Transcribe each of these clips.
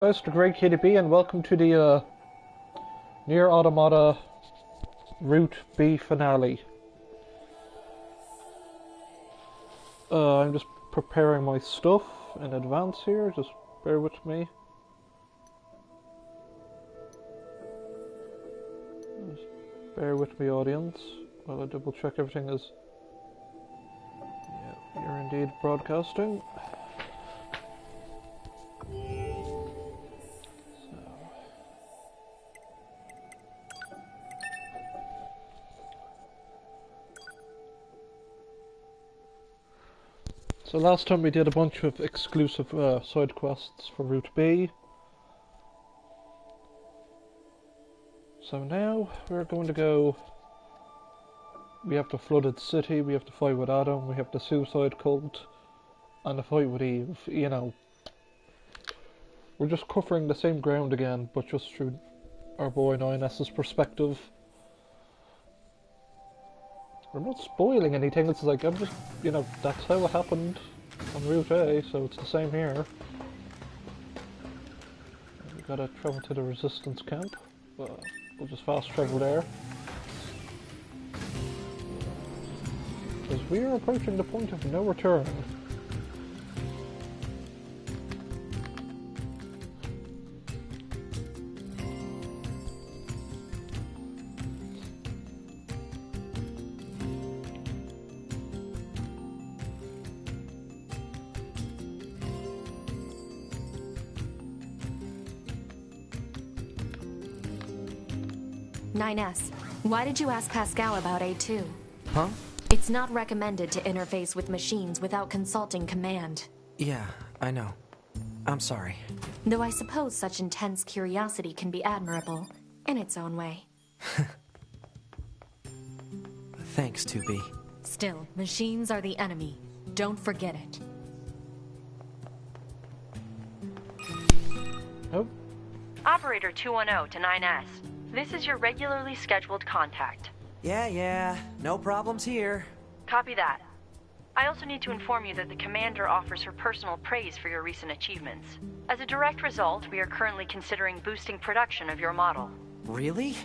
Guys, TheGreatKDB, and welcome to the NieR Automata Route B finale. I'm just preparing my stuff in advance here, just bear with me. Just bear with me, audience, while I double check everything is... Yeah, you're indeed broadcasting. So last time we did a bunch of exclusive side quests for Route B. So now we're going to go... We have the flooded city, we have to fight with Adam, we have the suicide cult, and the fight with Eve. You know, we're just covering the same ground again, but just through our boy 9S's perspective. I'm not spoiling anything, it's like, I'm just, you know, that's how it happened on Route A, so it's the same here. We gotta travel to the resistance camp. We'll just fast travel there. Because we are approaching the point of no return. NieS, why did you ask Pascal about A2? Huh? It's not recommended to interface with machines without consulting command. Yeah, I know. I'm sorry. Though I suppose such intense curiosity can be admirable, in its own way. Thanks, 2B. Still, machines are the enemy. Don't forget it. Oh. Operator 210 to 9S. This is your regularly scheduled contact. Yeah, no problems here. Copy that. I also need to inform you that the commander offers her personal praise for your recent achievements. As a direct result, we are currently considering boosting production of your model. Really?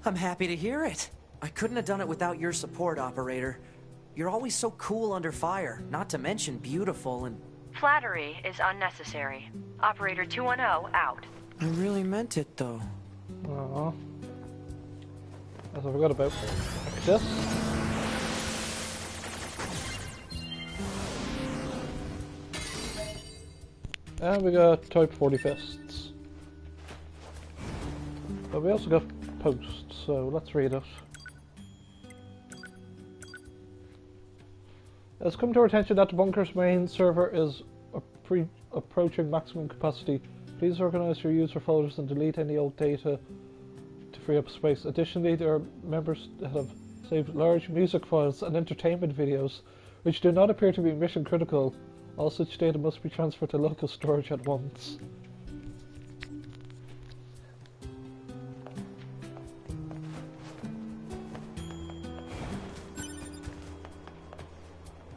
I'm happy to hear it. I couldn't have done it without your support, Operator. You're always so cool under fire, not to mention beautiful and... Flattery is unnecessary. Operator 210 out. I really meant it, though. Aww. As I forgot about this. And we got type 40 fists. But we also got posts, so let's read it. It's come to our attention that the bunker's main server is approaching maximum capacity. Please organize your user folders and delete any old data to free up space. Additionally, there are members that have saved large music files and entertainment videos, which do not appear to be mission critical. All such data must be transferred to local storage at once.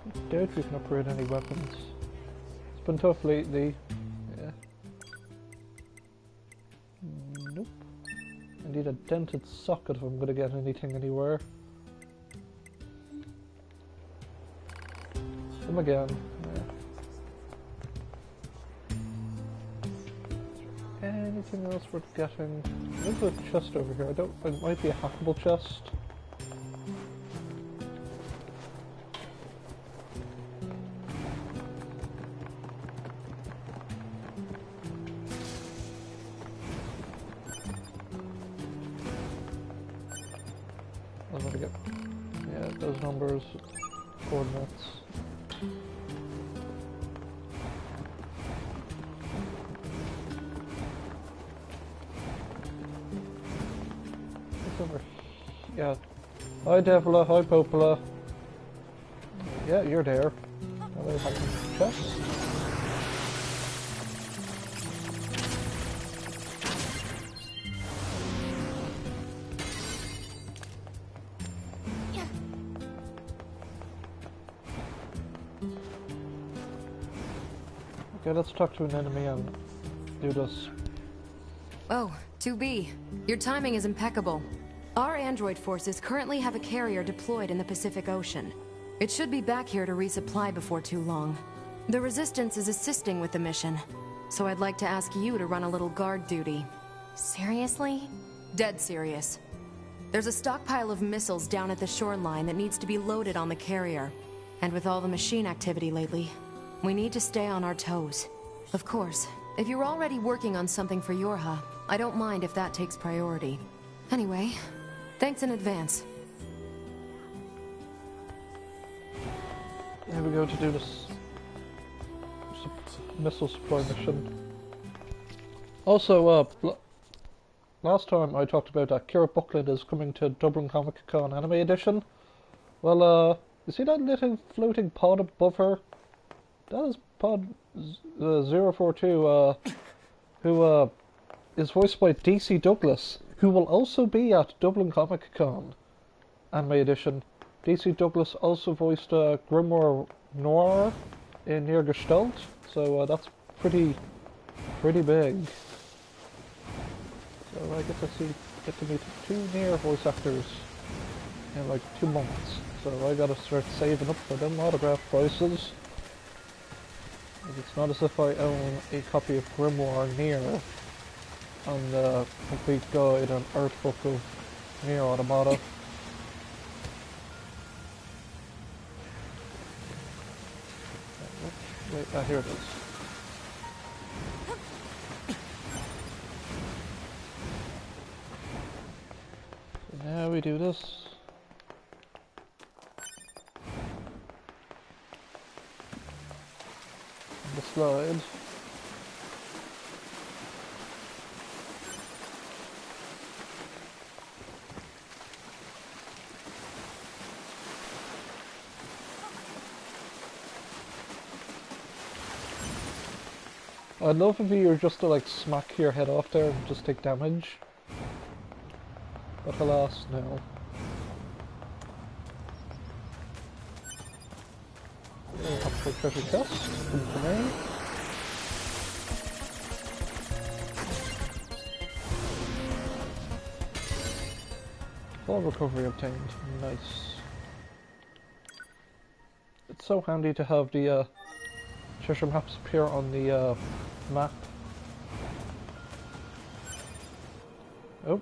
I doubt we can upgrade any weapons. It's been tough lately. Yeah. Nope. I need a dented socket if I'm going to get anything anywhere. Them again. Yeah. Anything else worth getting? There's a chest over here. It might be a hackable chest. I'm gonna get, yeah, those numbers, coordinates. It's over, yeah. Hi Devila, hi Popola. Yeah, you're there. Hello, hackable chest. Okay, let's talk to an enemy and do this. Oh, 2B. Your timing is impeccable. Our android forces currently have a carrier deployed in the Pacific Ocean. It should be back here to resupply before too long. The Resistance is assisting with the mission, so I'd like to ask you to run a little guard duty. Seriously? Dead serious. There's a stockpile of missiles down at the shoreline that needs to be loaded on the carrier. And with all the machine activity lately, we need to stay on our toes. Of course, if you're already working on something for Yorha, I don't mind if that takes priority. Anyway, thanks in advance. Here we go to do this missile supply mission. Also, last time I talked about that Kira booklet is coming to Dublin Comic Con Anime Edition. Well, you see that little floating pod above her? That is Pod 042, who is voiced by DC Douglas, who will also be at Dublin Comic Con Anime Edition. DC Douglas also voiced Grimoire Noir in NieR Gestalt, so that's pretty big. So I get to meet 2 NieR voice actors in like 2 months. So I gotta start saving up for them autograph prices. It's not as if I own a copy of Grimoire NieR and the complete guide and art book of NieR Automata. Wait, here it is. So now we do this. The slide. I'd love if you were just to like smack your head off there and just take damage. But alas, no. Optical treasure chest from me. Full recovery obtained. Nice. It's so handy to have the treasure maps appear on the map. Oh.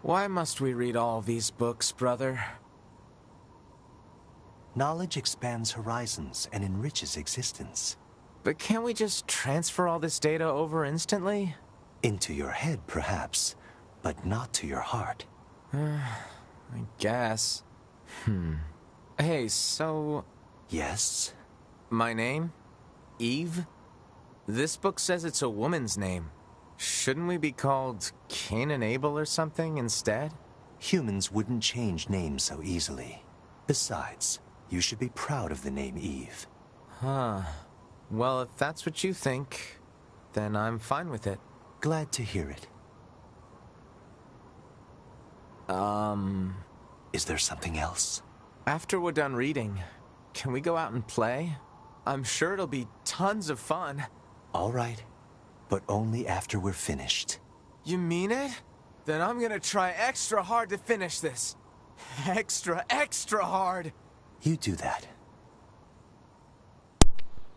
Why must we read all these books, brother? Knowledge expands horizons and enriches existence. But can't we just transfer all this data over instantly? Into your head, perhaps, but not to your heart. I guess. Hey, so... Yes? My name? Eve? This book says it's a woman's name. Shouldn't we be called Cain and Abel or something instead? Humans wouldn't change names so easily. Besides, you should be proud of the name Eve. Huh. Well, if that's what you think, then I'm fine with it. Glad to hear it. Is there something else? After we're done reading, can we go out and play? I'm sure it'll be tons of fun. All right, but only after we're finished. You mean it? Then I'm gonna try extra hard to finish this. Extra hard! You do that.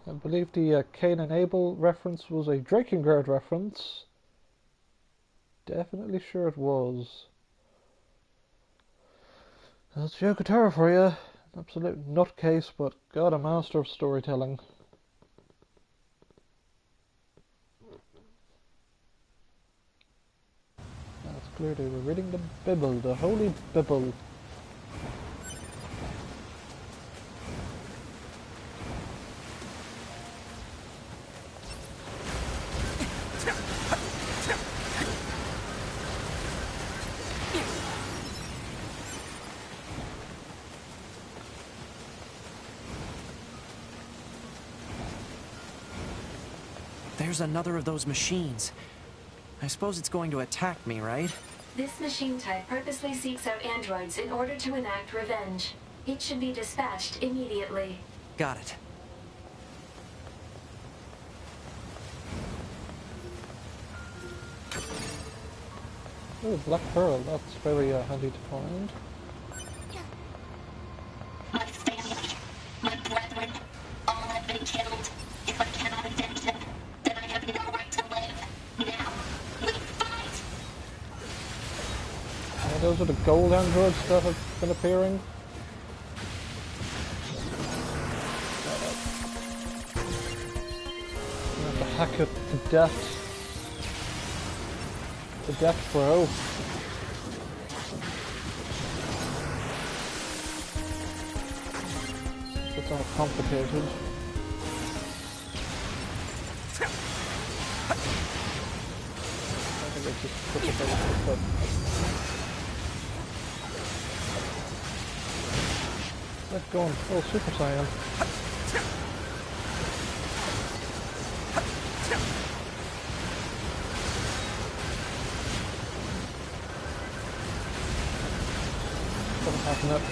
I believe the Cain and Abel reference was a Drakengard reference. Definitely sure it was. That's Yokotaro for you. Absolute nutcase, but God, a master of storytelling. That's clear they were reading the Bible, the Holy Bible. There's another of those machines. I suppose it's going to attack me, right? This machine type purposely seeks out androids in order to enact revenge. It should be dispatched immediately. Got it. Oh, Black Pearl, that's very handy to find. My family, my brethren, all have been killed. If I cannot avenge them, then I have no right to live. Now, we fight! Those are the gold androids that have been appearing. We have to hack it to death. The death bro. It's all complicated. I think it's just put it over the foot. Let's go on full Super Saiyan. What's happening?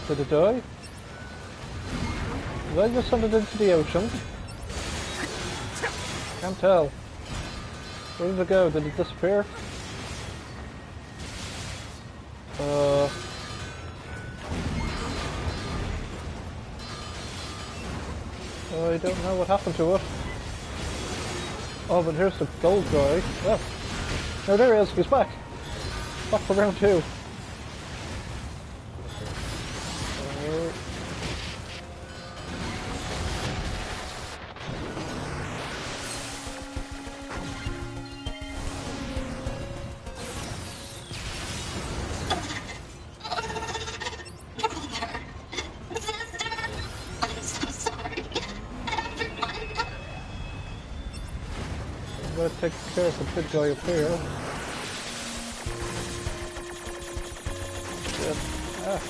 Did it die? Did I just send it into the ocean? Can't tell. Where did it go? Did it disappear? I don't know what happened to it. Oh, but here's the gold guy. Oh. No, there he is. He's back. Back for round 2. I'm gonna take care of the big guy up here. Shit. Ah.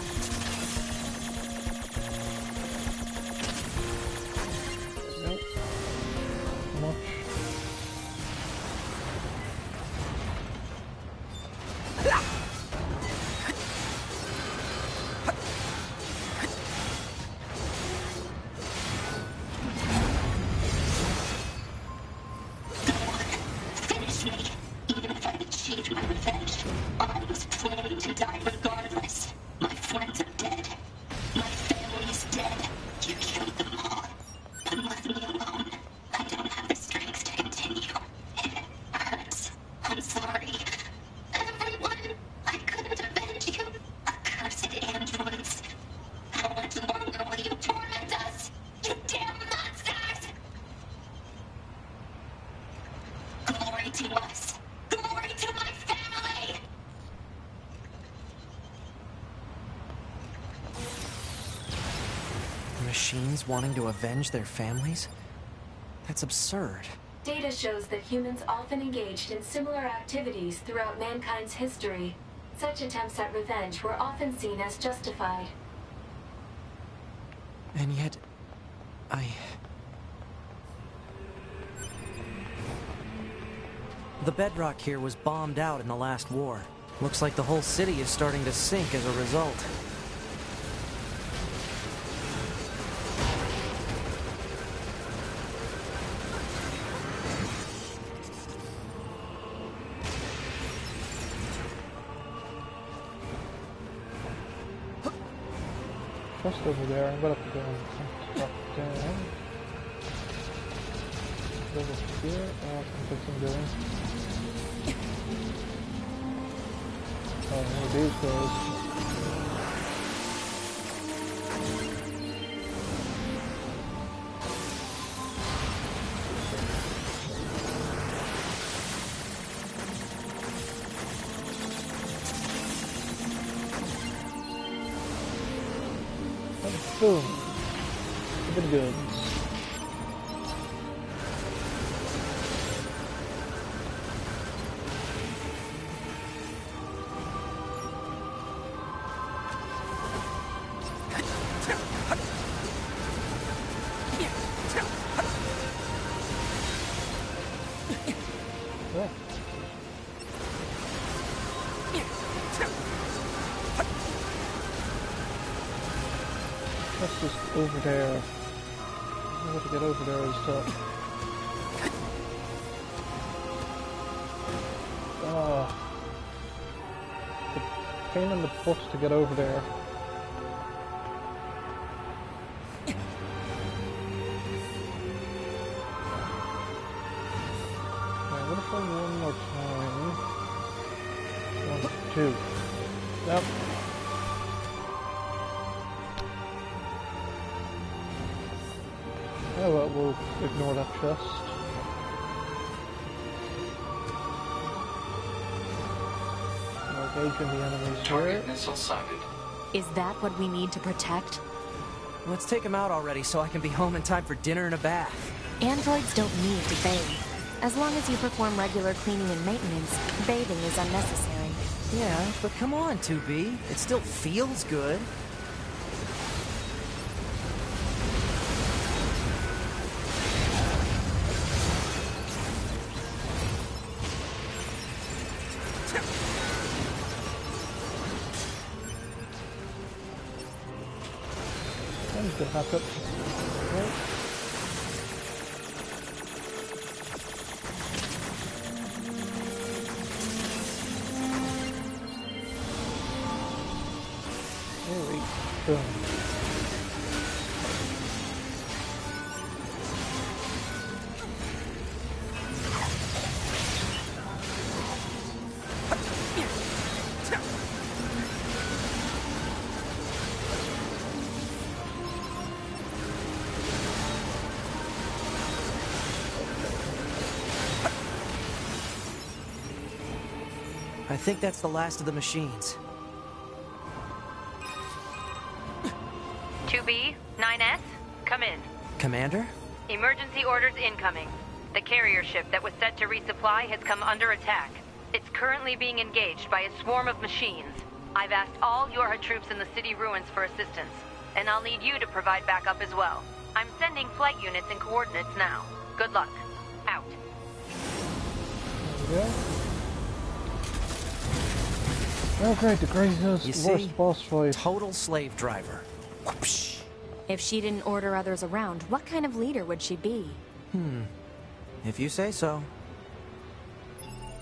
Nope. Much. Machines wanting to avenge their families? That's absurd. Data shows that humans often engaged in similar activities throughout mankind's history. Such attempts at revenge were often seen as justified. And yet, The bedrock here was bombed out in the last war. Looks like the whole city is starting to sink as a result. Just over there, I'm gonna go up down. Over here, something doing. Oh, one of these guys. Boom. A bit of goods. Yeah. That's just over there. How to get over there is tough. The pain in the butt to get over there. Okay, I'm gonna try one more time. 1, 2. Yep. Oh well, we'll ignore that chest. Engaging the enemies here. Target missile sighted. Is that what we need to protect? Let's take him out already so I can be home in time for dinner and a bath. Androids don't need to bathe. As long as you perform regular cleaning and maintenance, bathing is unnecessary. Yeah, but come on, 2B. It still feels good. Good backup. Right. There we go. I think that's the last of the machines. 2B, 9S, come in. Commander? Emergency orders incoming. The carrier ship that was set to resupply has come under attack. It's currently being engaged by a swarm of machines. I've asked all Yorha troops in the city ruins for assistance, and I'll need you to provide backup as well. I'm sending flight units and coordinates now. Good luck. Out. There we go. Oh great, the greatest, You worst see? boss fight. Total slave driver. Whoopsh. If she didn't order others around, what kind of leader would she be? If you say so.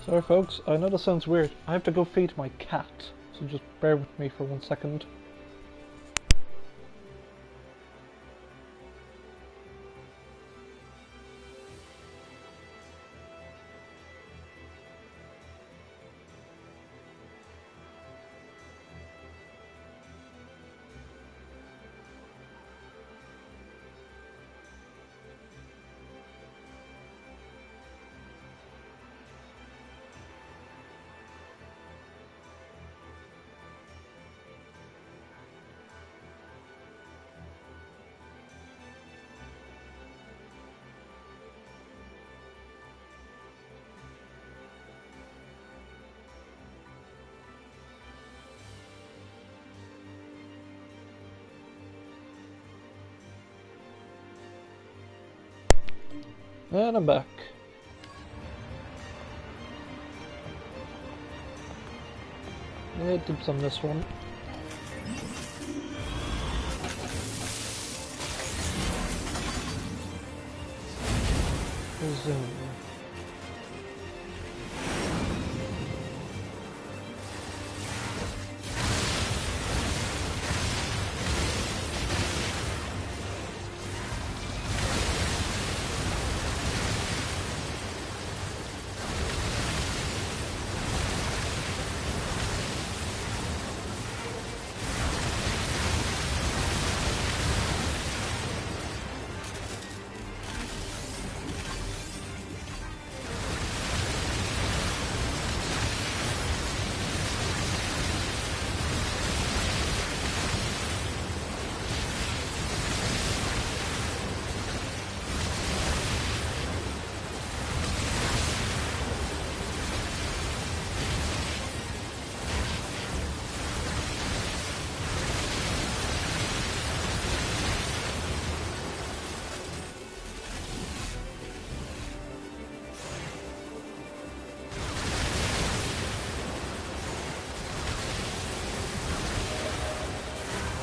Sorry folks, I know this sounds weird. I have to go feed my cat, so just bear with me for 1 second. And I'm back. Yeah, dibs on this one. Resume.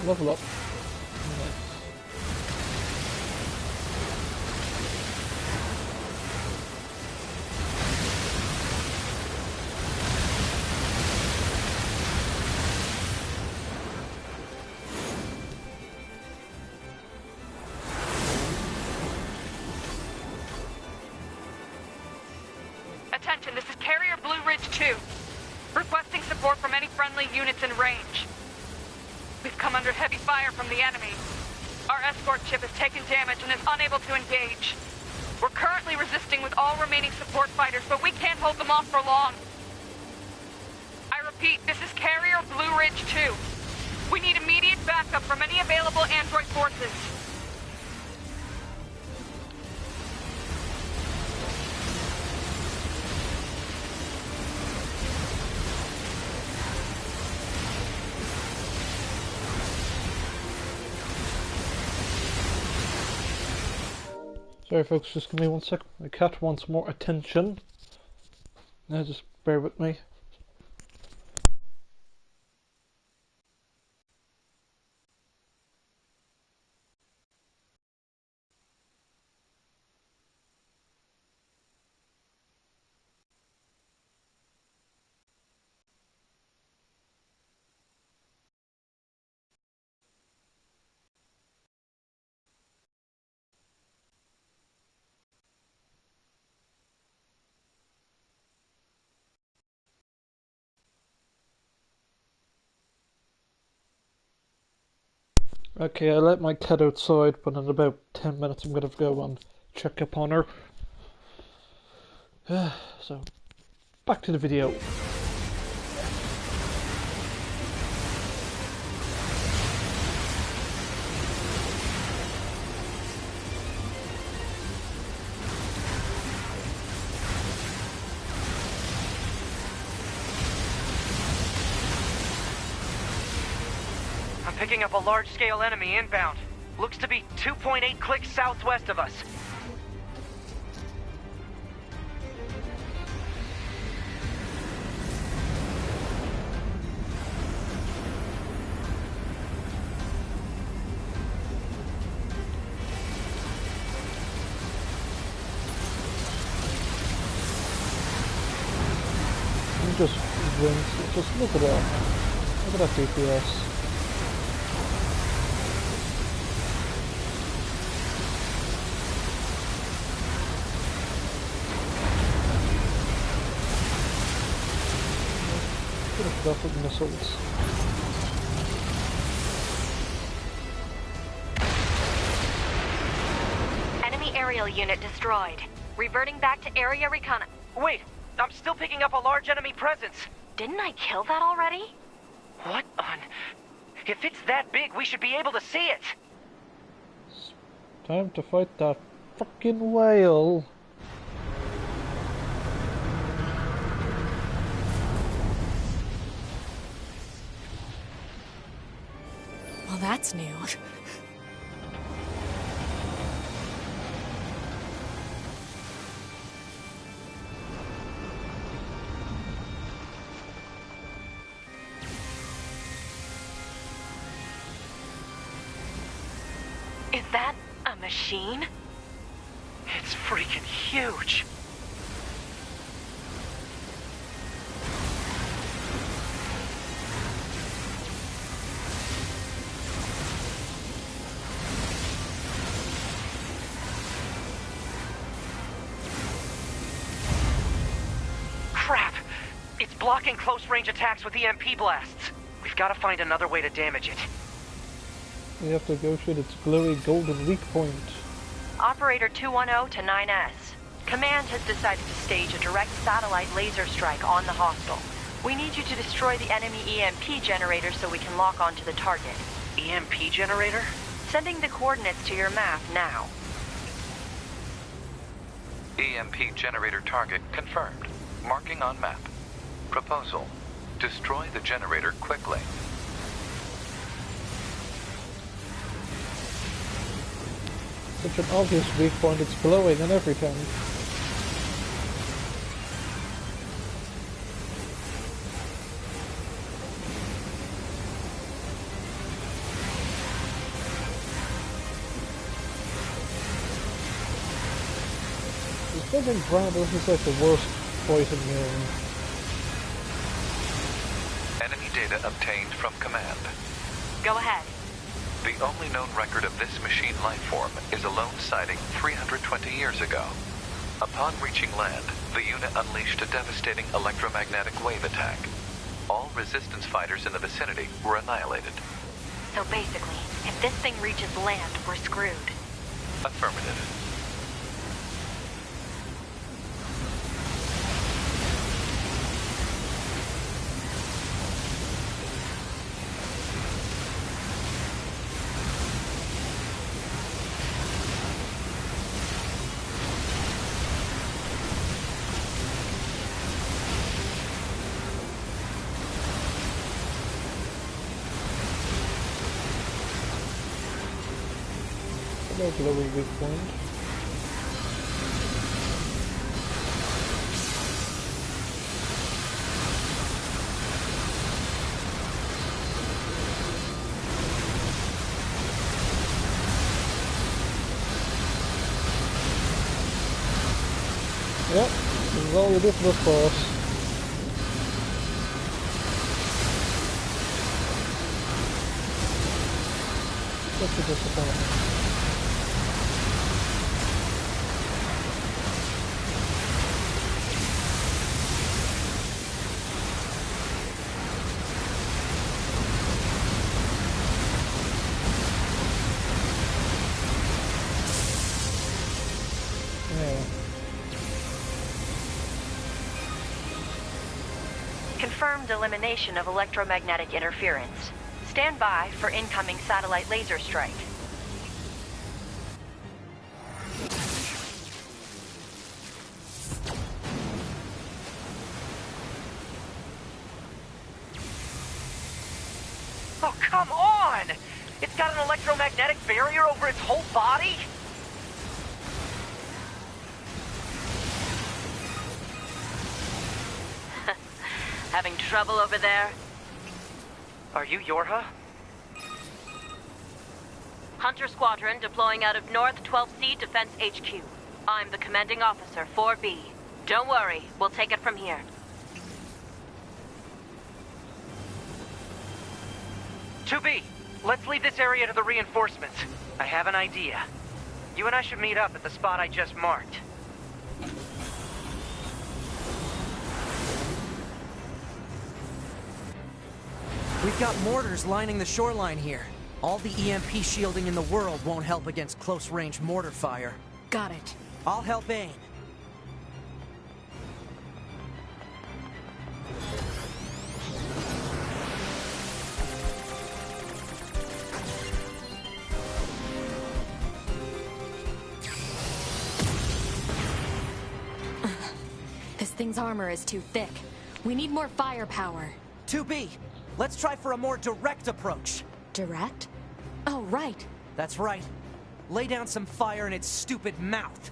level up. Nice. Attention, this is Carrier Blue Ridge 2. Requesting support from any friendly units in range. We've come under heavy fire from the enemy. Our escort ship has taken damage and is unable to engage. We're currently resisting with all remaining support fighters, but we can't hold them off for long. I repeat, this is Carrier Blue Ridge 2. We need immediate backup from any available android forces. Sorry folks, just give me 1 sec. My cat wants more attention. Now just bear with me. Okay, I let my cat outside, but in about 10 minutes I'm gonna go and check up on her. So, back to the video. Picking up a large-scale enemy inbound. Looks to be 2.8 clicks southwest of us. Just wins. Just look at that. Look at that DPS. With missiles. Enemy aerial unit destroyed. Reverting back to area recon. Wait, I'm still picking up a large enemy presence. Didn't I kill that already? What on? If it's that big, we should be able to see it. It's time to fight that fucking whale. Well, that's new. Is that a machine? It's freaking huge. Crap! It's blocking close-range attacks with EMP blasts. We've got to find another way to damage it. We have to negotiate its glowy golden weak point. Operator 210 to 9S. Command has decided to stage a direct satellite laser strike on the hostile. We need you to destroy the enemy EMP generator so we can lock onto the target. EMP generator? Sending the coordinates to your map now. EMP generator target confirmed. Marking on map. Proposal. Destroy the generator quickly. Such an obvious weak point, it's glowing and everything. I think Brandis is like the worst fighting game. Enemy data obtained from command. Go ahead. The only known record of this machine lifeform is a lone sighting 320 years ago. Upon reaching land, the unit unleashed a devastating electromagnetic wave attack. All resistance fighters in the vicinity were annihilated. So basically, if this thing reaches land, we're screwed. Affirmative. Hello, glowy weak point. Yep, this is all you do for this boss. Such a disappointment. Confirmed elimination of electromagnetic interference. Stand by for incoming satellite laser strike. Oh, come on! It's got an electromagnetic barrier over its whole body? Having trouble over there? Are you Yorha? Hunter Squadron deploying out of North 12C Defense HQ. I'm the commanding officer, 4B. Don't worry, we'll take it from here. B, let's leave this area to the reinforcements. I have an idea. You and I should meet up at the spot I just marked. We've got mortars lining the shoreline here. All the EMP shielding in the world won't help against close-range mortar fire. Got it. I'll help aim. This thing's armor is too thick. We need more firepower. 2B, let's try for a more direct approach. Direct? Oh, right. That's right. Lay down some fire in its stupid mouth.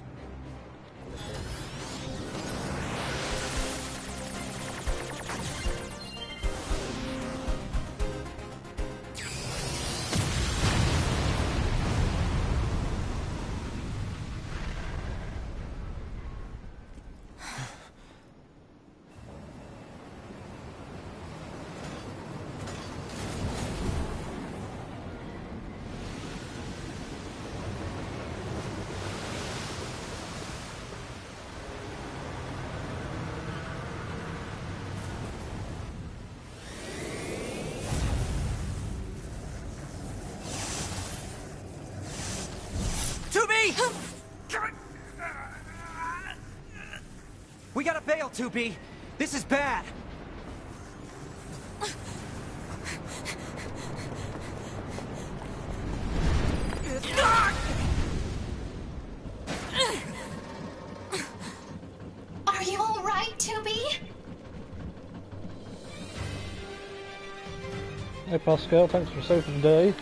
We gotta bail, 2B. This is bad. Are you all right, 2B? Hey Pascal, thanks for saving the day.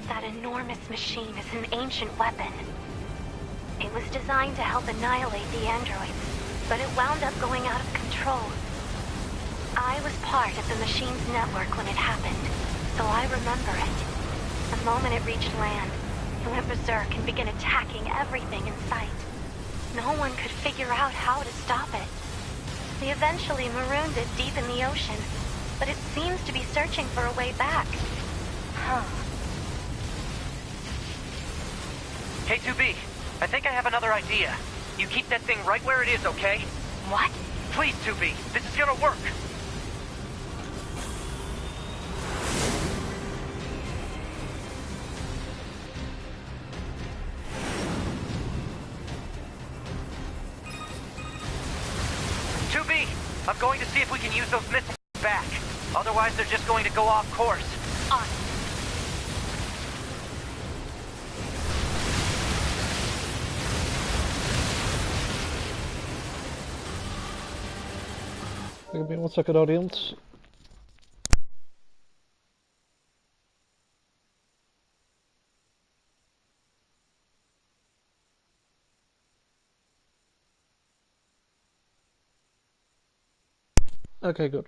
That enormous machine is an ancient weapon. It was designed to help annihilate the androids, but it wound up going out of control. I was part of the machine's network when it happened, so I remember it. The moment it reached land, it went berserk and began attacking everything in sight. no one could figure out how to stop it. We eventually marooned it deep in the ocean, but it seems to be searching for a way back. Huh. K2B, I think I have another idea. You keep that thing right where it is, okay? What? Please, 2B, this is gonna work. I'm going to see if we can use those missiles back. Otherwise, they're just going to go off course. On. Give me 1 second, audience. Okay, good.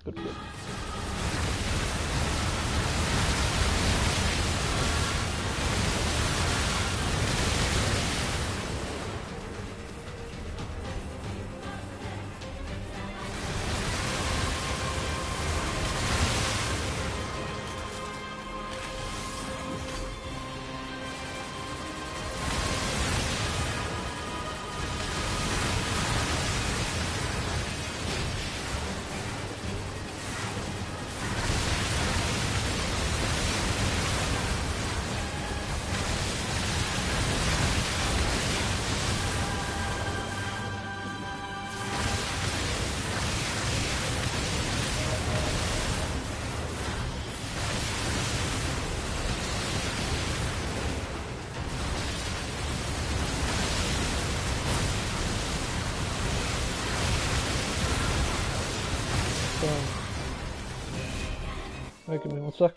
Right, give me 1 sec.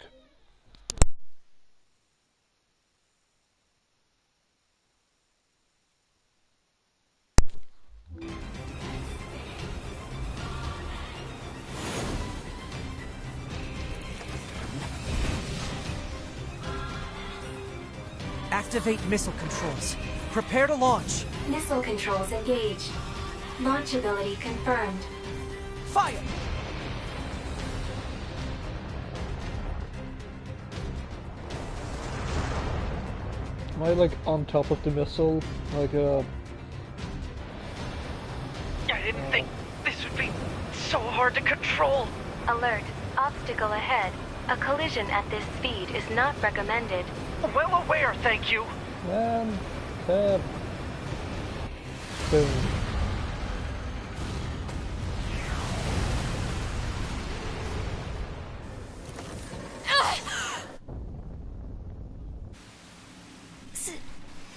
Activate missile controls. Prepare to launch. Missile controls engaged. Launchability confirmed. Fire! Am I like on top of the missile? Like I didn't think this would be so hard to control. Alert. Obstacle ahead. A collision at this speed is not recommended. Well aware, thank you. Boom.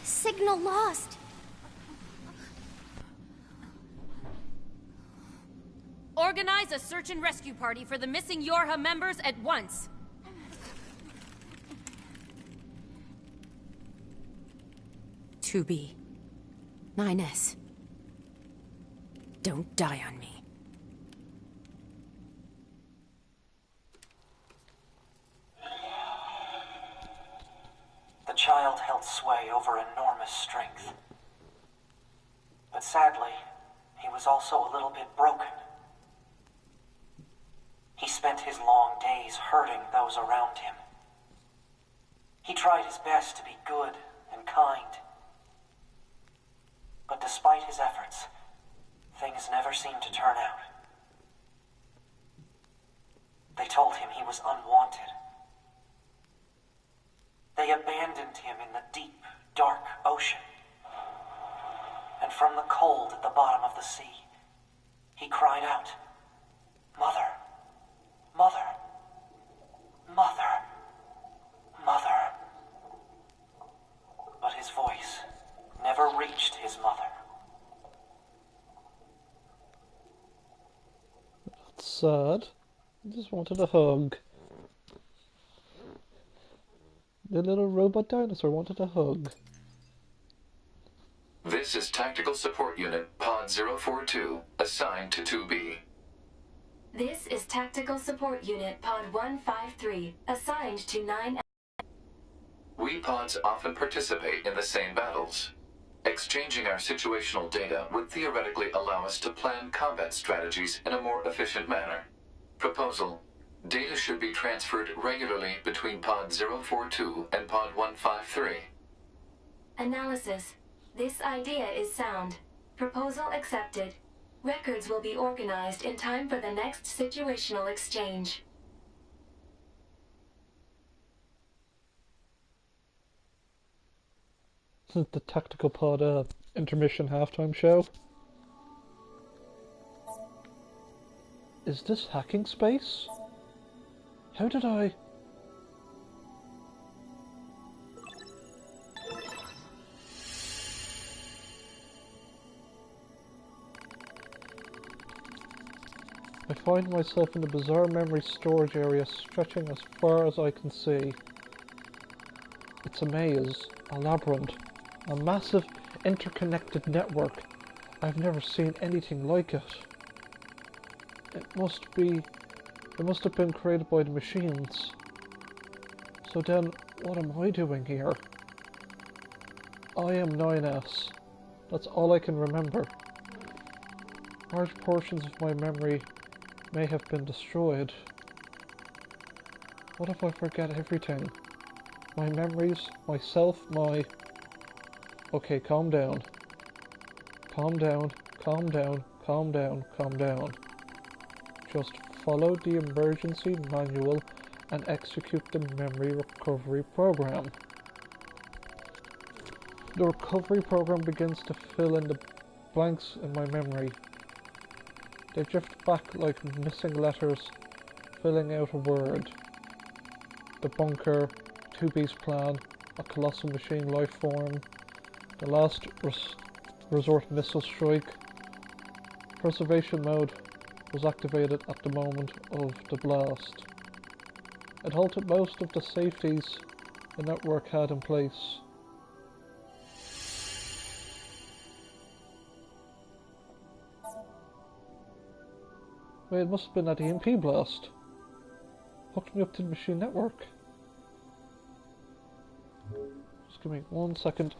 Signal lost. Organize a search and rescue party for the missing Yorha members at once. B 9S. Don't die on me. The child held sway over enormous strength. But sadly, he was also a little bit broken. He spent his long days hurting those around him. He tried his best to be good and kind. But despite his efforts, things never seemed to turn out. They told him he was unwanted. They abandoned him in the deep, dark ocean. And from the cold at the bottom of the sea, he cried out, "Mother, Mother, Mother, Mother." But his voice never reached his mother. That's sad. I just wanted a hug. The little robot dinosaur wanted a hug. This is Tactical Support Unit Pod 042, assigned to 2B. This is Tactical Support Unit Pod 153, assigned to 9. We pods often participate in the same battles. Exchanging our situational data would theoretically allow us to plan combat strategies in a more efficient manner. Proposal: data should be transferred regularly between Pod 042 and Pod 153. Analysis. This idea is sound. Proposal accepted. Records will be organized in time for the next situational exchange. The Tactical Pod intermission halftime show. Is this hacking space? How did I... I find myself in a bizarre memory storage area stretching as far as I can see. It's a maze, a labyrinth, a massive interconnected network. I've never seen anything like it. It must have been created by the machines. So then, what am I doing here? I am 9S. That's all I can remember. Large portions of my memory may have been destroyed. What if I forget everything? My memories, myself, my... Okay, calm down. Calm down, calm down, calm down, calm down. Just follow the emergency manual and execute the memory recovery program. The recovery program begins to fill in the blanks in my memory. They drift back like missing letters, filling out a word. The bunker, 2B's plan, a colossal machine life form, the last resort missile strike. Preservation mode was activated at the moment of the blast. It halted most of the safeties the network had in place. Wait, it must have been that EMP blast. Hooked me up to the machine network. Just give me 1 second.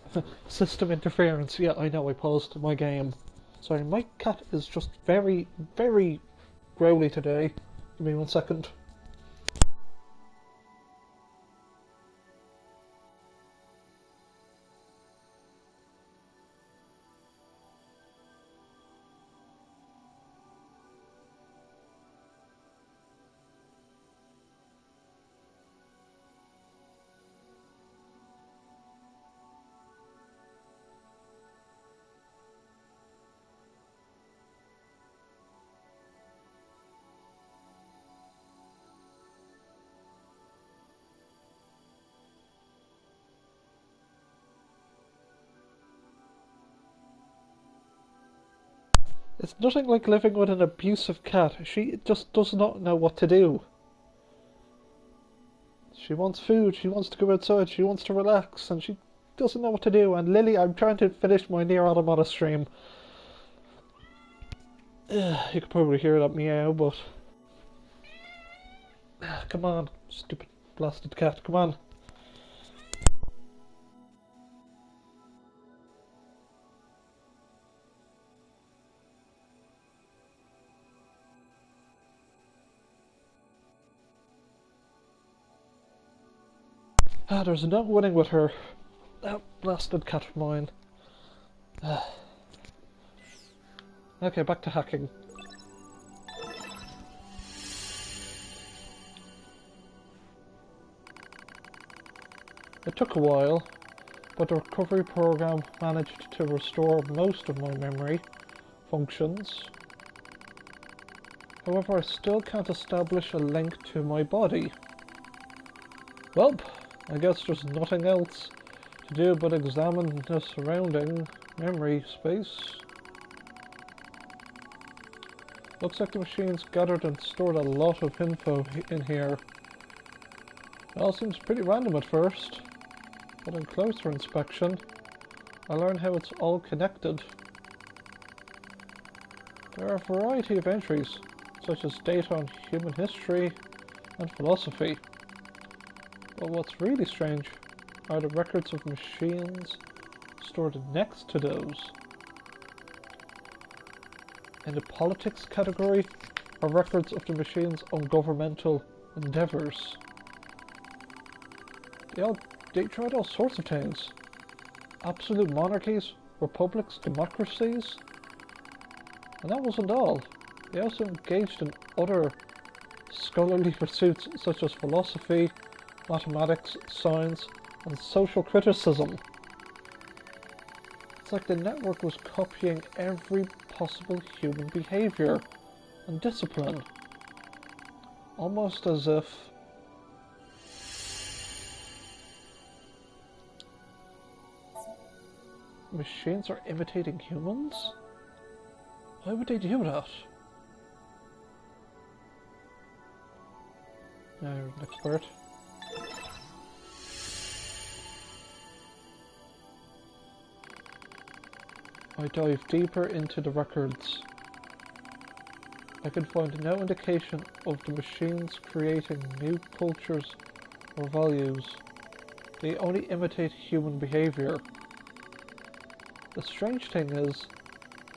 System interference. Yeah, I know, I paused my game. Sorry, my cat is just very, very growly today. Give me 1 second. It's nothing like living with an abusive cat. She just does not know what to do. She wants food, she wants to go outside, she wants to relax, and she doesn't know what to do. And Lily, I'm trying to finish my NieR Automata stream. You could probably hear that meow, but... Come on, stupid blasted cat, come on. There's no winning with her. That blasted cat of mine. Okay, back to hacking. It took a while, but the recovery program managed to restore most of my memory functions. However, I still can't establish a link to my body. Well, I guess there's nothing else to do but examine the surrounding memory space. Looks like the machines gathered and stored a lot of info in here. It all seems pretty random at first, but on closer inspection, I learn how it's all connected. There are a variety of entries, such as data on human history and philosophy. But what's really strange are the records of machines stored next to those. In the politics category are records of the machine's own governmental endeavours. They tried all sorts of things. Absolute monarchies, republics, democracies. And that wasn't all. They also engaged in other scholarly pursuits such as philosophy, mathematics, science, and social criticism. It's like the network was copying every possible human behavior and discipline. Almost as if machines are imitating humans? Why would they do that? Now, next part. I dive deeper into the records. I could find no indication of the machines creating new cultures or values. They only imitate human behavior. The strange thing is,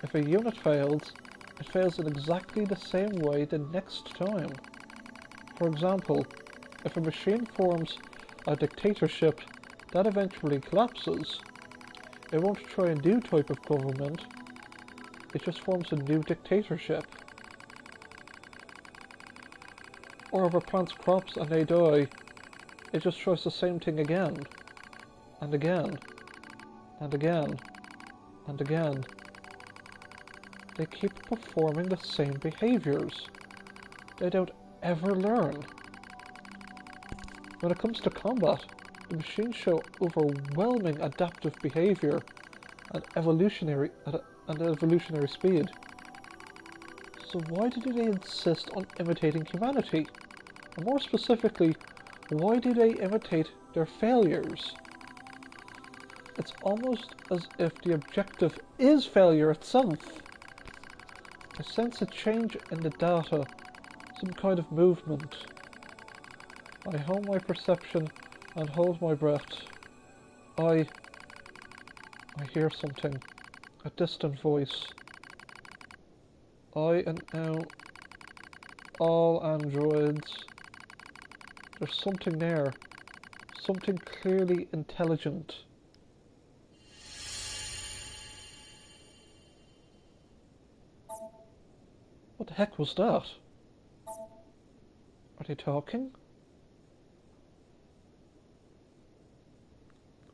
if a unit fails, it fails in exactly the same way the next time. For example, if a machine forms a dictatorship that eventually collapses, it won't try a new type of government, it just forms a new dictatorship. Or if it plants crops and they die, it just tries the same thing again, and again, and again, and again. They keep performing the same behaviors. They don't ever learn. When it comes to combat, the machines show overwhelming adaptive behavior and evolutionary speed. So why do they insist on imitating humanity? And more specifically, why do they imitate their failures? It's almost as if the objective is failure itself. I sense a change in the data, some kind of movement. I hone my perception and hold my breath. I hear something, a distant voice. I and now all androids. There's something there, something clearly intelligent. What the heck was that? Are they talking?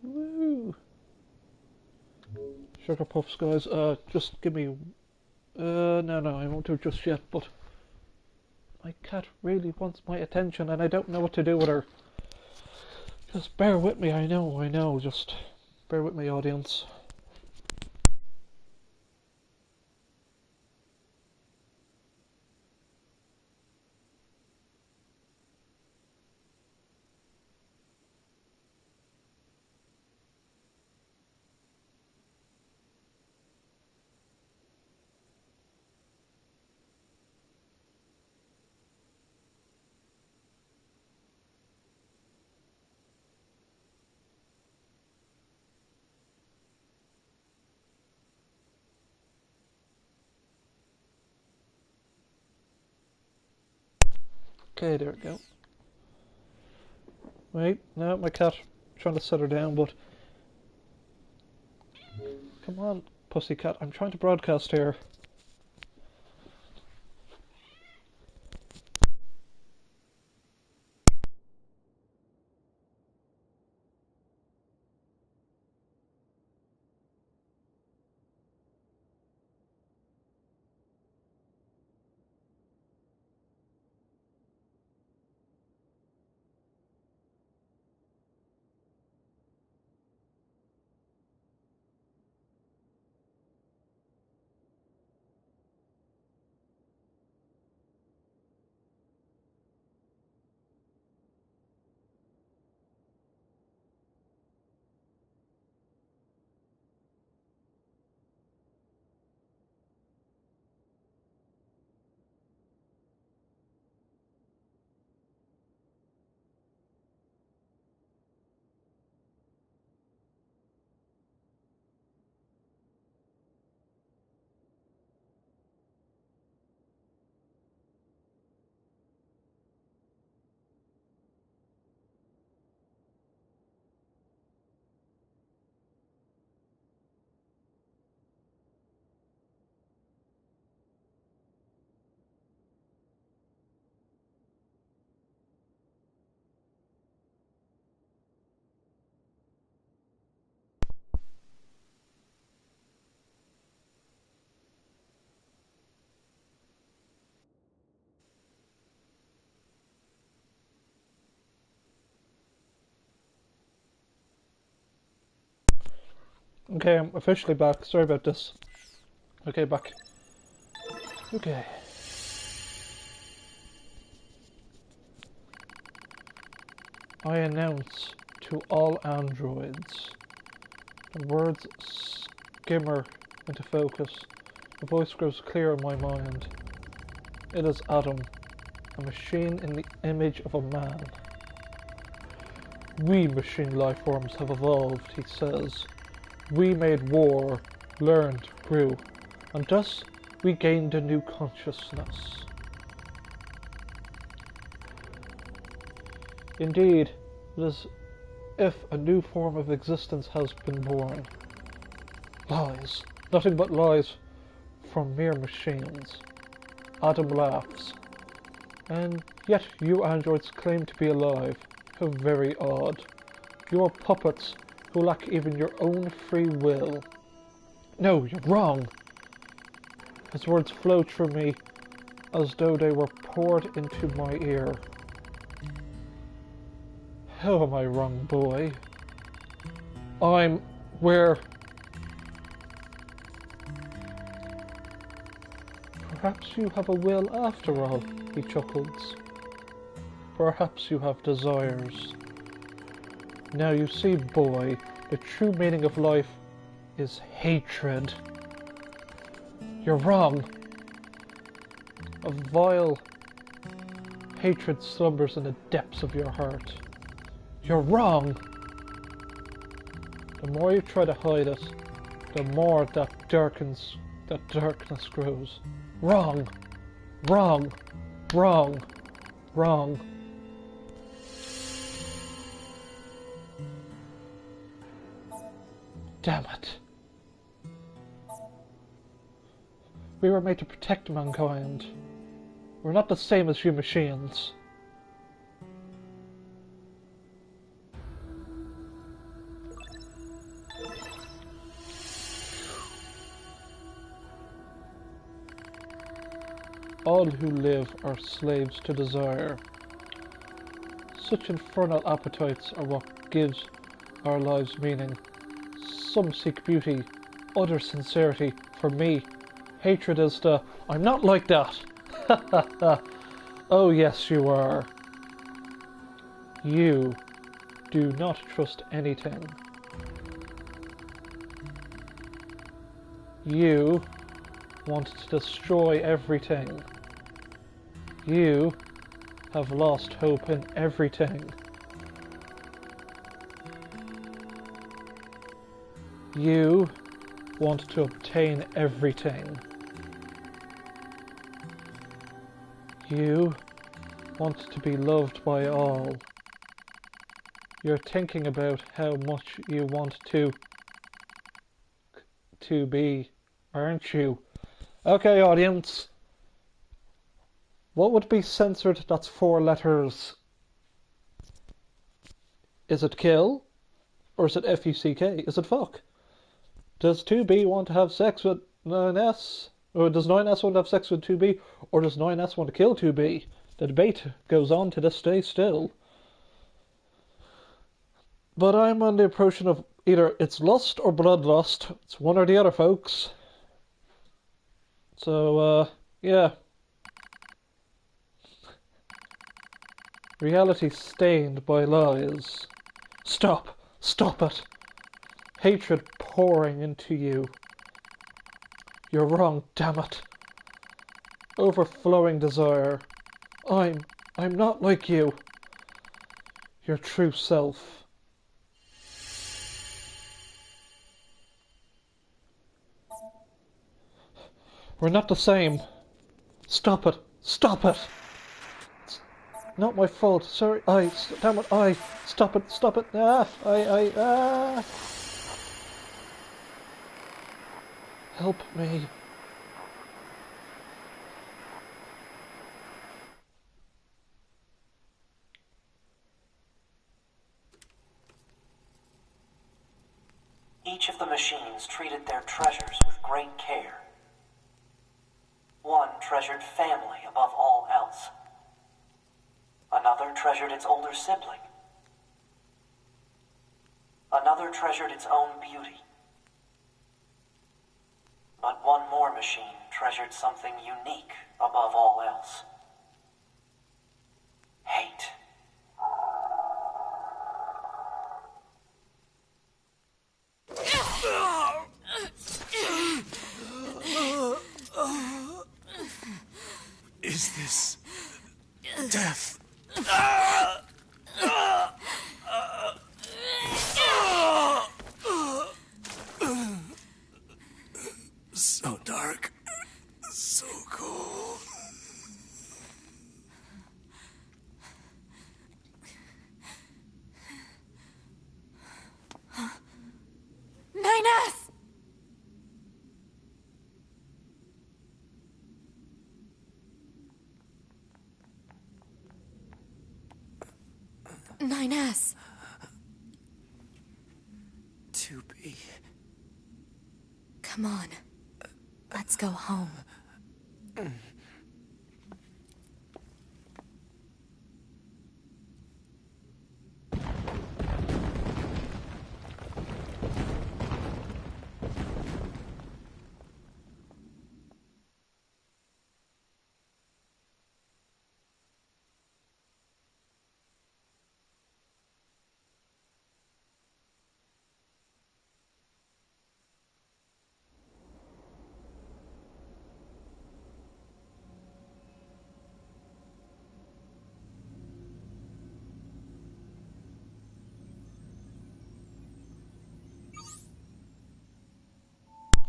Woo! Sugar Puffs, guys, just give me... no, I won't do it just yet, but... my cat really wants my attention and I don't know what to do with her. Just bear with me, I know, just bear with me, audience. Okay, there we go. Wait, no, my cat trying to set her down, but... come on, pussycat, I'm trying to broadcast here. Okay, I'm officially back. Sorry about this. Okay, back. Okay. I announce to all androids. The words skimmer into focus. The voice grows clear in my mind. It is Adam, a machine in the image of a man. We machine life forms have evolved, he says. We made war, learned, grew, and thus we gained a new consciousness. Indeed, it is if a new form of existence has been born. Lies, nothing but lies from mere machines. Adam laughs. And yet you androids claim to be alive. How very odd. You are puppets who lack even your own free will. No, you're wrong. His words flow through me as though they were poured into my ear. How am I wrong, boy? I'm where... Perhaps you have a will after all, he chuckles. Perhaps you have desires. Now you see, boy, the true meaning of life is hatred. You're wrong. A vile hatred slumbers in the depths of your heart. You're wrong. The more you try to hide it, the more that darkness grows. Wrong. Wrong. Wrong. Wrong. Damn it. We were made to protect mankind. We're not the same as you machines. All who live are slaves to desire. Such infernal appetites are what gives our lives meaning. Some seek beauty, others sincerity. For me, hatred is the... I'm not like that! Oh yes, you are. You do not trust anything. You want to destroy everything. You have lost hope in everything. You want to obtain everything. You want to be loved by all. You're thinking about how much you want to be, aren't you? Okay, audience. What would be censored that's 4 letters? Is it kill? Or is it F-U-C-K? Is it fuck? Does 2B want to have sex with 9S? Or does 9S want to have sex with 2B? Or does 9S want to kill 2B? The debate goes on to this day still. But I'm on the approach of either it's lust or bloodlust. It's one or the other, folks. So, yeah. Reality stained by lies. Stop! Stop it! Hatred pouring into you. You're wrong, damn it. Overflowing desire. I'm not like you. Your true self. We're not the same. Stop it. Stop it. It's not my fault. Sorry. Damn it. Stop it. Stop it. Help me. Each of the machines treated their treasures with great care. One treasured family above all else. Another treasured its older sibling. Another treasured its own beauty. But one more machine treasured something unique above all else. Hate. Is this death? So dark, so cold. NieR! 9S. 2B. Come on. Let's go home.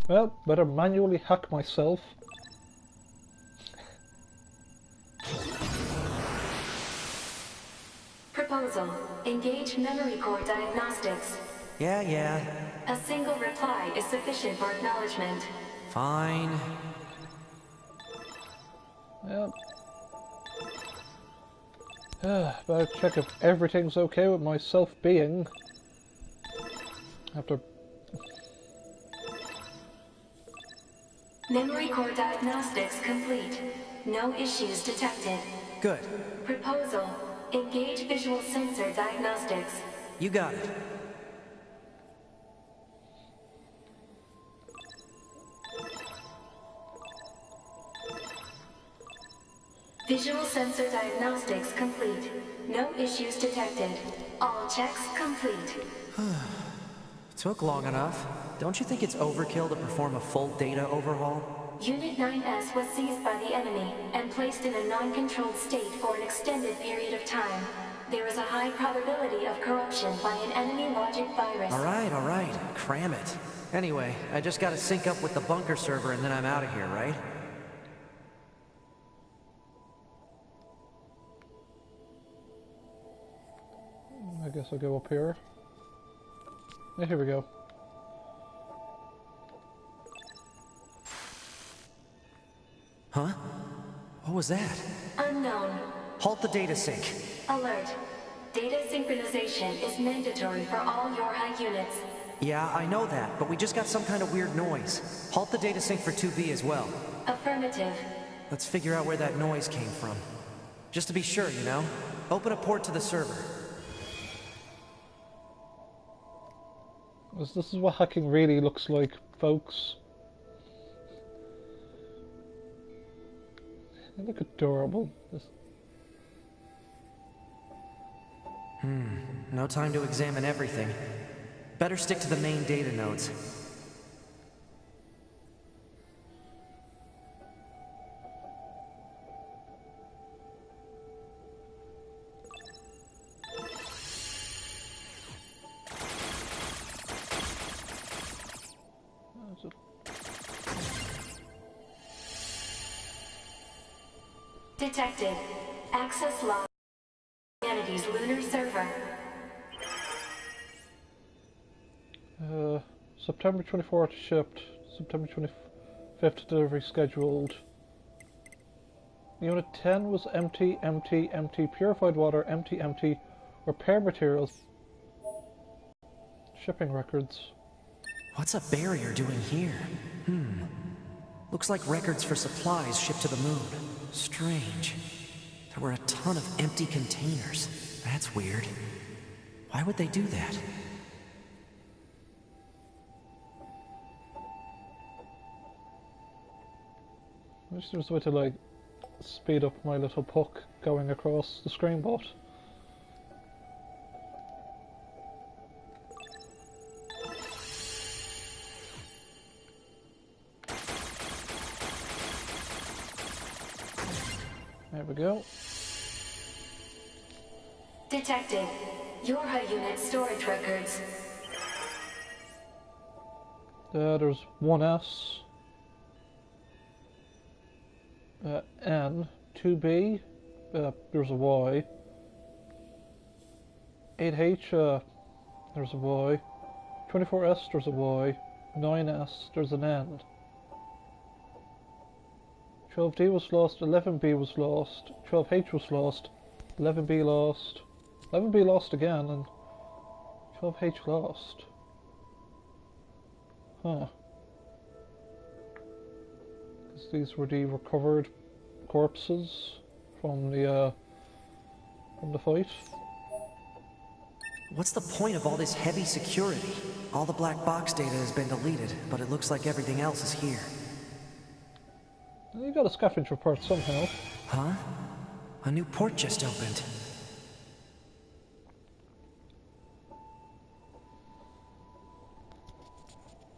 Well, better manually hack myself. Proposal. Engage memory core diagnostics. Yeah. A single reply is sufficient for acknowledgement. Fine. Yep. Better check if everything's okay with my self-being. After... Memory core diagnostics complete. No issues detected. Good. Proposal. Engage visual sensor diagnostics. You got it. Visual sensor diagnostics complete. No issues detected. All checks complete. Took long enough. Don't you think it's overkill to perform a full data overhaul? Unit 9S was seized by the enemy and placed in a non-controlled state for an extended period of time. There is a high probability of corruption by an enemy logic virus. All right. Cram it. Anyway, I just gotta sync up with the bunker server and then I'm out of here, right? I guess I'll go up here. Yeah, here we go. Huh? What was that? Unknown. Halt the data sync. Alert. Data synchronization is mandatory for all YoRHa units. Yeah, I know that, but we just got some kind of weird noise. Halt the data sync for 2B as well. Affirmative. Let's figure out where that noise came from. Just to be sure, you know? Open a port to the server. This is what hacking really looks like, folks. They look adorable. No time to examine everything. Better stick to the main data nodes. Detected. Access log. Humanity's lunar server. September 24th shipped. September 25th delivery scheduled. Unit 10 was empty. Purified water, empty. Repair materials. Shipping records. What's a barrier doing here? Looks like records for supplies shipped to the moon. Strange. There were a ton of empty containers. That's weird. Why would they do that? Why would they do that? wish there was a way to like speed up my little puck going across the screen, but there we go. Detected. Yorha unit storage records. There's one S, N, 2B, there's a Y, 8H, there's a Y, 24S, there's a Y, 9S, there's an N. 12D was lost, 11B was lost, 12H was lost, 11B lost, 11B lost again, and 12H lost. Huh. Because these were the recovered corpses from the fight. What's the point of all this heavy security? All the black box data has been deleted, but it looks like everything else is here. You got a scavenge report somehow. Huh? A new port just opened.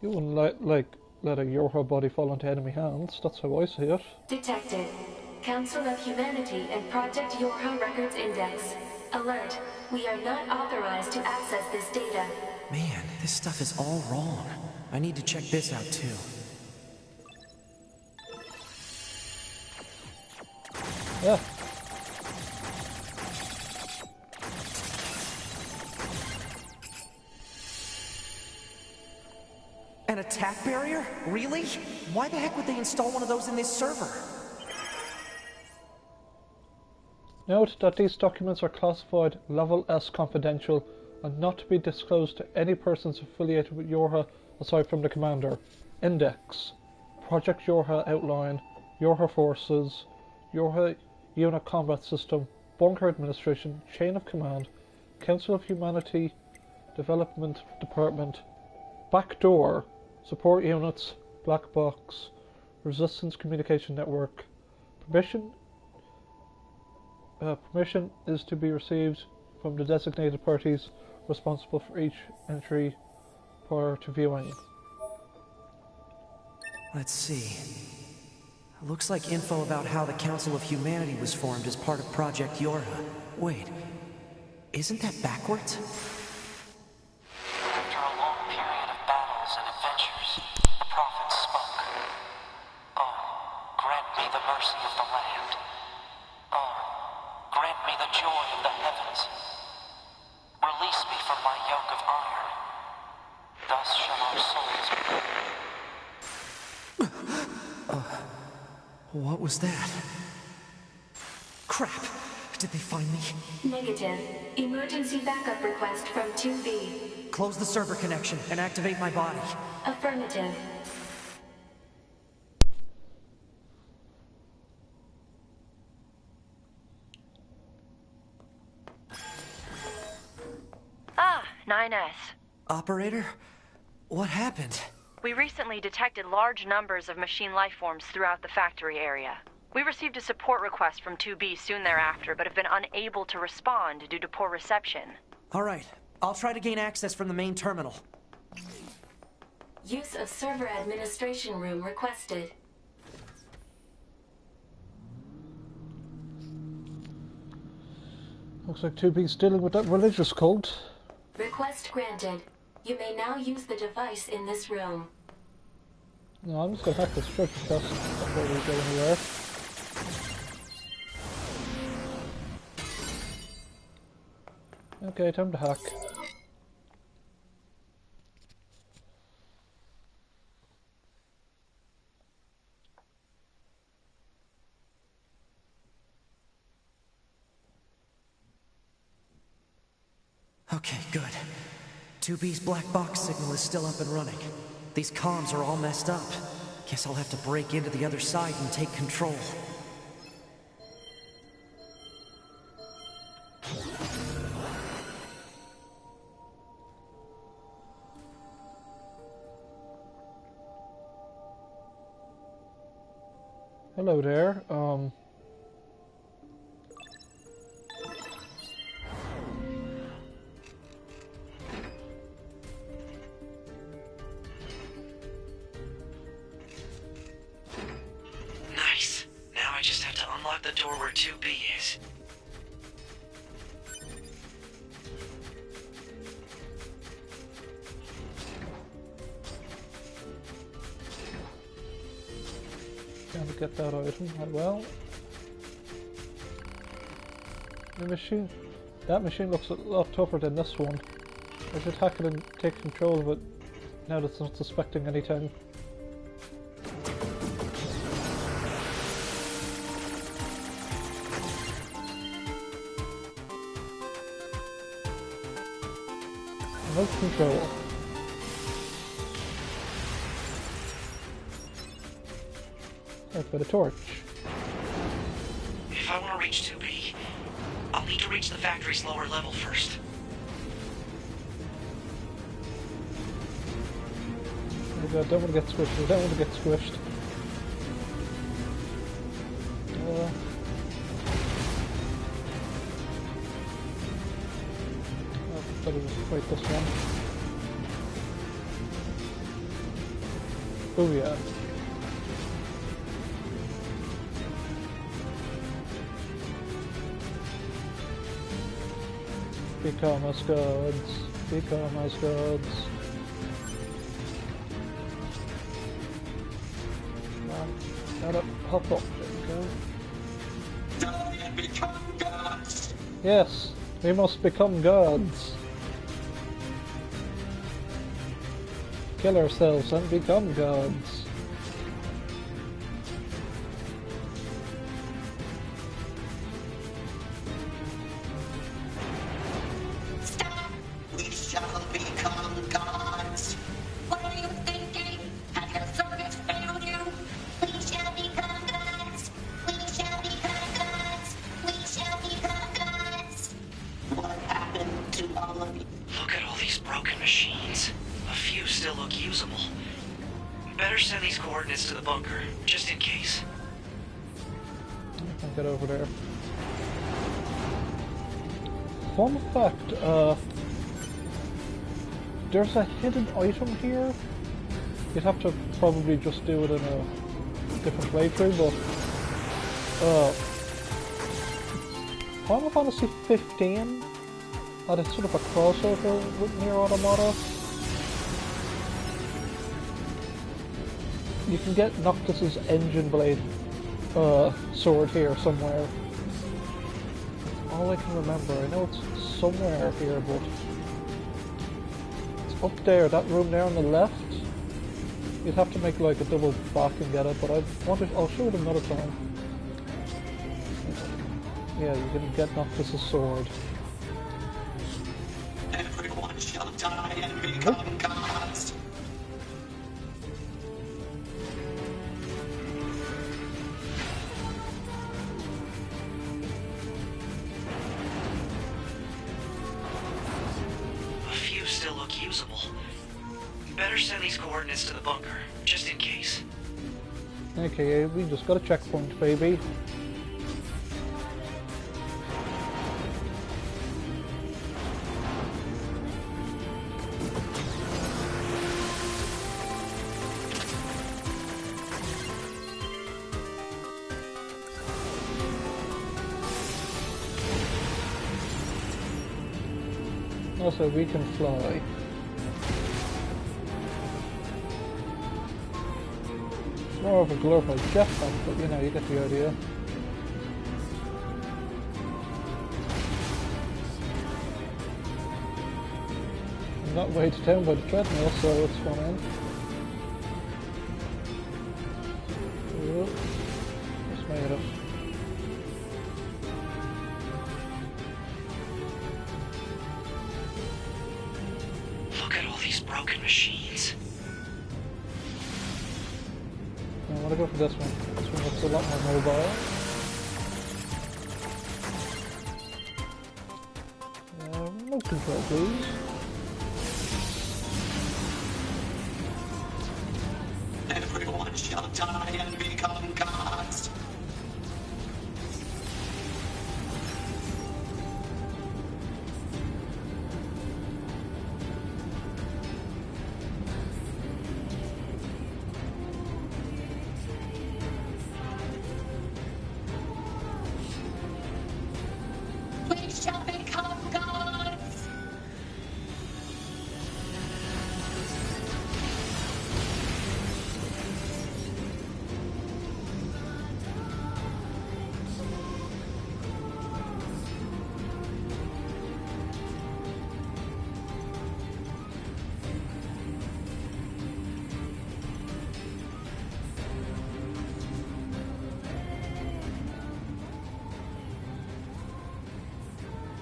You wouldn't let a Yorha body fall into enemy hands. That's how I see it. Detected. Council of Humanity and Project Yorha Records Index. Alert. We are not authorized to access this data. Man, this stuff is all wrong. I need to check this out too. Yeah. An attack barrier? Really? Why the heck would they install one of those in this server? Note that these documents are classified Level S confidential and not to be disclosed to any persons affiliated with Yorha aside from the commander. Index. Project Yorha outline. Yorha forces. Yorha unit combat system. Bunker administration. Chain of command. Council of Humanity. Development Department. Backdoor. Support units. Black box. Resistance communication network. Permission is to be received from the designated parties responsible for each entry prior to viewing. Let's see. Looks like info about how the Council of Humanity was formed as part of Project Yorha. Wait, isn't that backwards? After a long period of battles and adventures, the prophet spoke. Oh, grant me the mercy of the land. Oh, grant me the joy of the heavens. Release me from my yoke of iron. Thus shall our souls be. What was that? Crap! Did they find me? Negative. Emergency backup request from 2B. Close the server connection and activate my body. Affirmative. Ah, 9S. Operator? What happened? We recently detected large numbers of machine lifeforms throughout the factory area. We received a support request from 2B soon thereafter, but have been unable to respond due to poor reception. Alright, I'll try to gain access from the main terminal. Use of server administration room requested. Looks like 2B's dealing with that religious cult. Request granted. You may now use the device in this room. No, I'm just gonna hack this church stuff before we go anywhere. Okay, time to hack. Okay, good. 2B's black box signal is still up and running. These comms are all messed up. Guess I'll have to break into the other side and take control. Hello there. Nice. Now I just have to unlock the door where 2B is. Can't get that item. Well, the machine. That machine looks a lot tougher than this one. I should hack it and take control of it now that it's not suspecting anything. Remote control. Right by the torch. If I want to reach 2B, I'll need to reach the factory's lower level first. Oh god, don't want to get squished. I don't want to get squished. I'll probably just fight this one. Oh yeah. Become as gods. Become as gods. Gotta hop up. There we go. Die and become gods! Yes, we must become gods. Kill ourselves and become gods. Stop! We shall become gods! What are you thinking? Has your circus failed you? We shall become gods! We shall become gods! We shall become gods! What happened to all of you? Look at all these broken machines. A few still look usable. Better send these coordinates to the bunker, just in case. I can get over there. Fun fact, there's a hidden item here. You'd have to probably just do it in a different playthrough, but Final Fantasy 15 had a sort of a crossover with NieR Automata. You can get Noctis's engine blade sword here somewhere. That's all I can remember. I know it's somewhere here, but it's up there, that room there on the left. You'd have to make like a double back and get it, but I'll show it another time. Yeah, you can get Noctis's sword. Everyone shall die and become gods! A few still look usable. Better send these coordinates to the bunker, just in case. Okay, we just got a checkpoint, baby. Also, we can fly. It's more of a glorified jetpack, but you know, you get the idea. I'm not weighed down by the treadmill, so it's one in. Just made it. Look at all these broken machines. I want to go for this one. This one looks a lot more mobile. Remote control, please. Everyone shall die and become gods! shall become gods!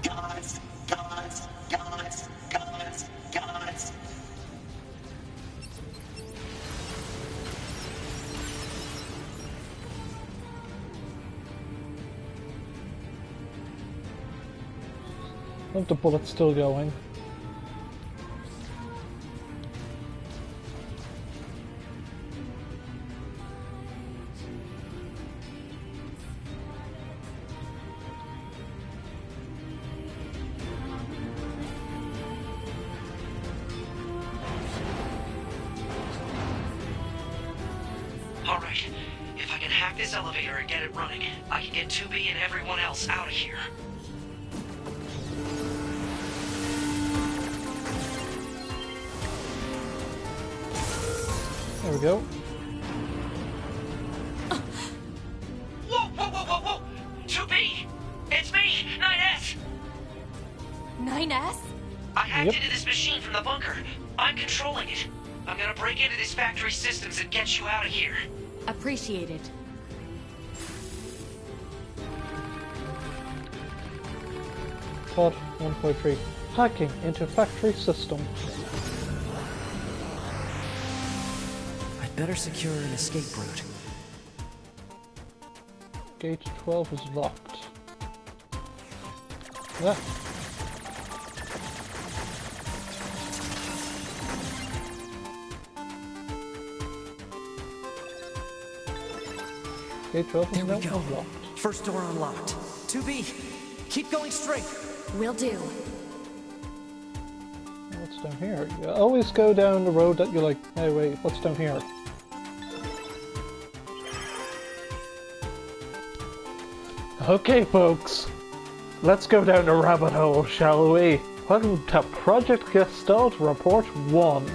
Gods, gods, gods, gods, gods. I think the bullet's still going. Alright, if I can hack this elevator and get it running, I can get 2B and everyone else out of here. There we go. Whoa, whoa, whoa, whoa, whoa! 2B! It's me, 9S! 9S? I hacked into this machine from the bunker. I'm controlling it. I'm gonna break into this factory systems and get you out of here. Appreciated. Plot 1.3. Hacking into factory system. I'd better secure an escape route. Gate 12 is locked. Yeah. Gate 12 is There we now go. unlocked. First door unlocked. 2B, keep going straight. Will do. What's down here? You always go down the road that you're like, hey wait, what's down here? Okay folks, let's go down the rabbit hole, shall we? Welcome to Project Gestalt Report 1.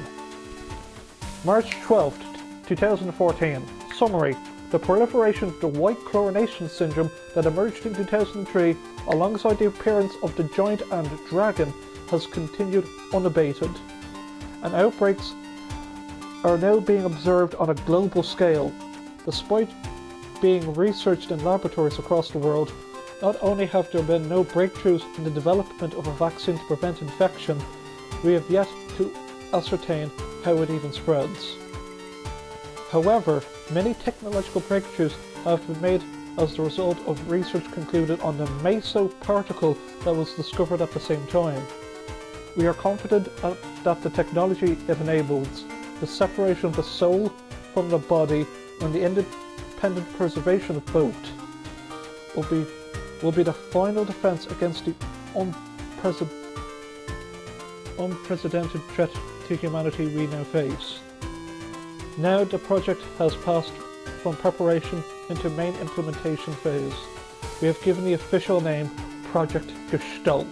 March 12th, 2014. Summary. The proliferation of the white chlorination syndrome that emerged in 2003 alongside the appearance of the giant and dragon has continued unabated, and outbreaks are now being observed on a global scale. Despite being researched in laboratories across the world, not only have there been no breakthroughs in the development of a vaccine to prevent infection, we have yet to ascertain how it even spreads. However, many technological breakthroughs have been made as the result of research concluded on the meso particle that was discovered at the same time. We are confident that the technology it enables, the separation of the soul from the body and the independent preservation of both, will be the final defense against the unprecedented threat to humanity we now face. Now the project has passed from preparation into main implementation phase. We have given the official name Project Gestalt.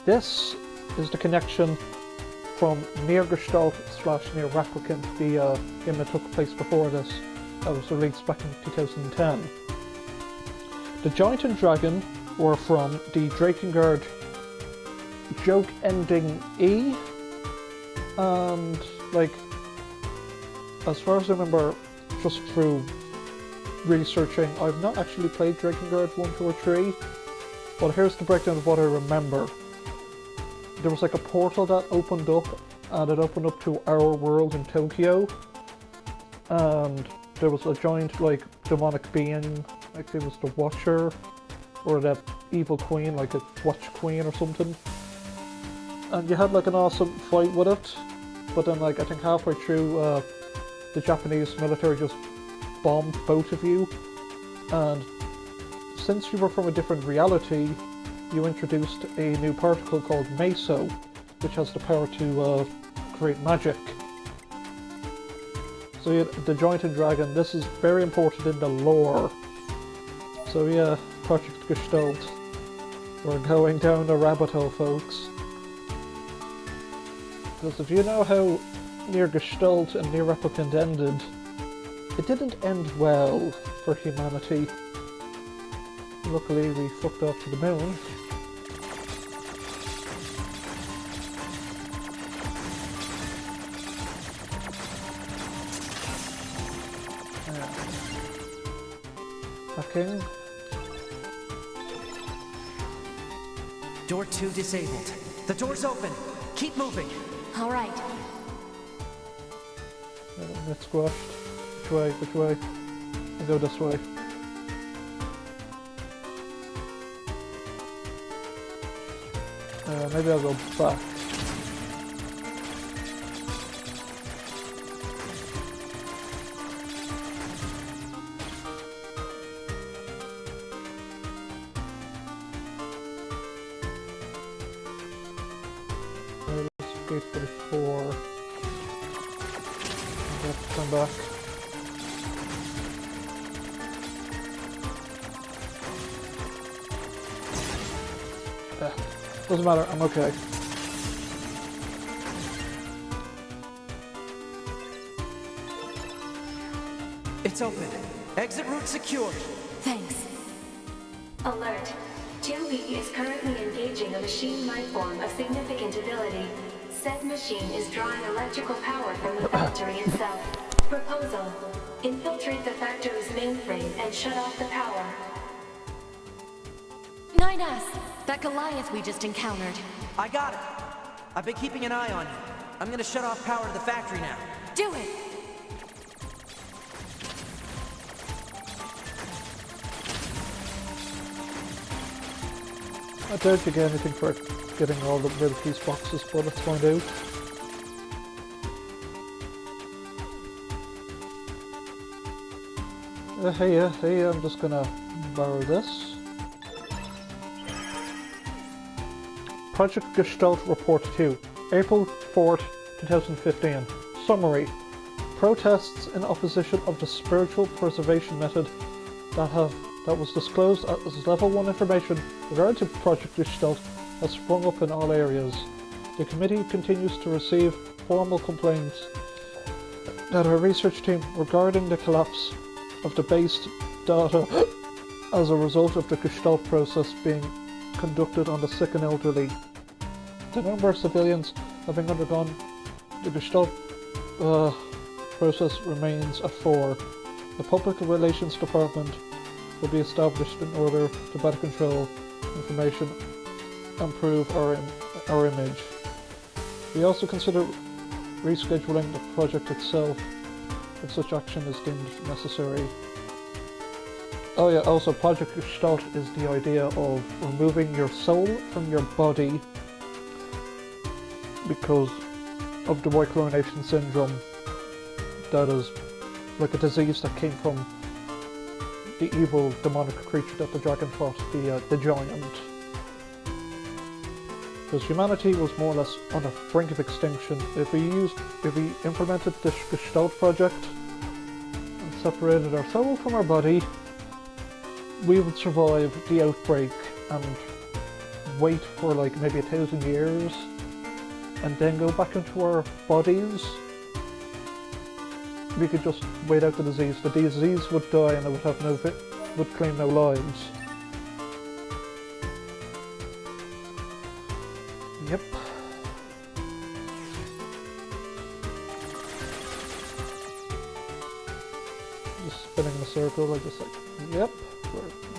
This is the connection from NieR Gestalt / NieR Replicant, the game that took place before this, that was released back in 2010. The Giant and Dragon were from the Drakengard joke ending E, and like, as far as I remember, just through researching, I've not actually played Drakengard 1, 2 or 3, but here's the breakdown of what I remember. There was like a portal that opened up, and it opened up to our world in Tokyo, and there was a giant like demonic being, like it was the Watcher, or the evil queen, like a Watch Queen or something, and you had like an awesome fight with it, but then like I think halfway through the Japanese military just bombed both of you, and since you were from a different reality, you introduced a new particle called Meso, which has the power to create magic. So yeah, the Giant and Dragon, this is very important in the lore. So yeah, Project Gestalt. We're going down a rabbit hole, folks. Because if you know how NieR Gestalt and NieR Replicant ended, it didn't end well for humanity. Luckily, we fucked off to the moon. Hacking. Door 2 disabled. The door's open. Keep moving. All right. It's squashed. Which way? Which way? I'll go this way. Maybe I'll go back. Gate 44. I have to come back. Doesn't matter, I'm okay. It's open. Exit route secured. Thanks. Alert. 2B is currently engaging a machine lifeform of significant ability. Said machine is drawing electrical power from the factory itself. Proposal. Infiltrate the factory's mainframe and shut off the power. 9S! That Goliath we just encountered. I got it. I've been keeping an eye on you. I'm gonna shut off power to the factory now. Do it! I doubt you get anything for getting all the little piece boxes, but let's find out. Hey, I'm just gonna borrow this. Project Gestalt Report 2, April 4th, 2015. Summary. Protests in opposition of the spiritual preservation method that was disclosed as Level 1 information regarding to Project Gestalt has sprung up in all areas. The committee continues to receive formal complaints that our research team regarding the collapse of the based data as a result of the Gestalt process being conducted on the sick and elderly. The number of civilians having undergone the Gestalt process remains at 4. The Public Relations Department will be established in order to better control information and improve our image. We also consider rescheduling the project itself if such action is deemed necessary. Oh yeah, also Project Gestalt is the idea of removing your soul from your body because of the white chlorination syndrome. That is like a disease that came from the evil demonic creature that the dragon fought, the giant. Because humanity was more or less on the brink of extinction. If we implemented this Gestalt project and separated our soul from our body, we would survive the outbreak and wait for like maybe 1,000 years and then go back into our bodies. We could just wait out the disease. The disease would die and it would claim no lives. Yep. Just spinning in a circle like this, like, yep.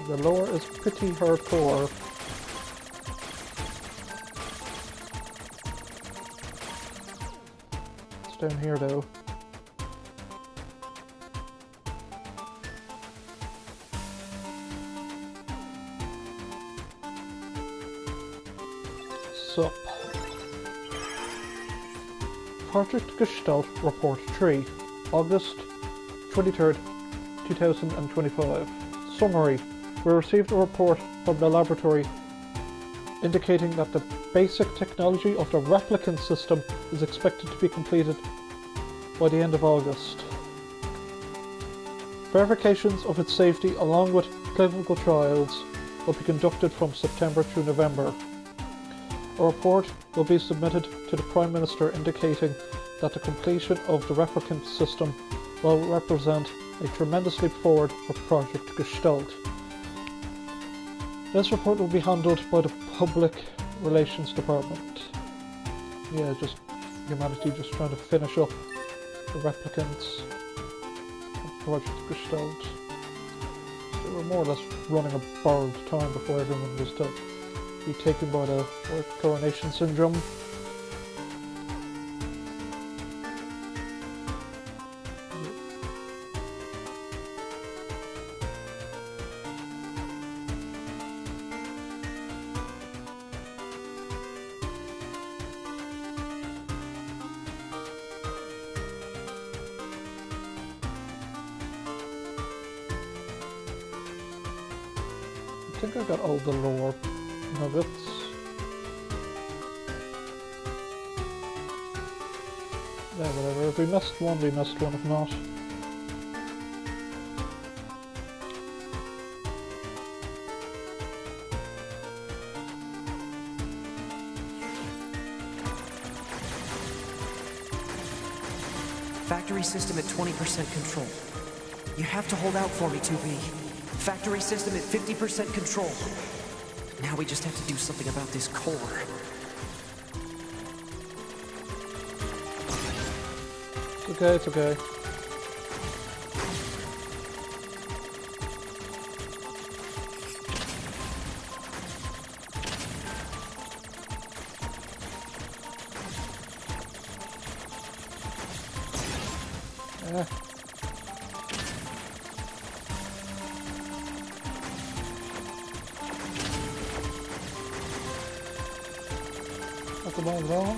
The lore is pretty hardcore. It's down here though. Sup. Project Gestalt Report 3, August 23rd, 2025. Summary. We received a report from the laboratory indicating that the basic technology of the replicant system is expected to be completed by the end of August. Verifications of its safety along with clinical trials will be conducted from September through November. A report will be submitted to the Prime Minister indicating that the completion of the replicant system will represent a tremendous leap forward for Project Gestalt. This report will be handled by the Public Relations Department. Yeah, just humanity just trying to finish up the replicants of Project Gestalt. They were more or less running a borrowed time before everyone was to be taken by the coronation syndrome. I think I got all the lore nuggets. Yeah, whatever. If we missed one, we missed one. If not, Factory system at 20% control. You have to hold out for me, 2B. Factory system at 50% control. Now we just have to do something about this core. it's okay, it's okay. At the moment, though,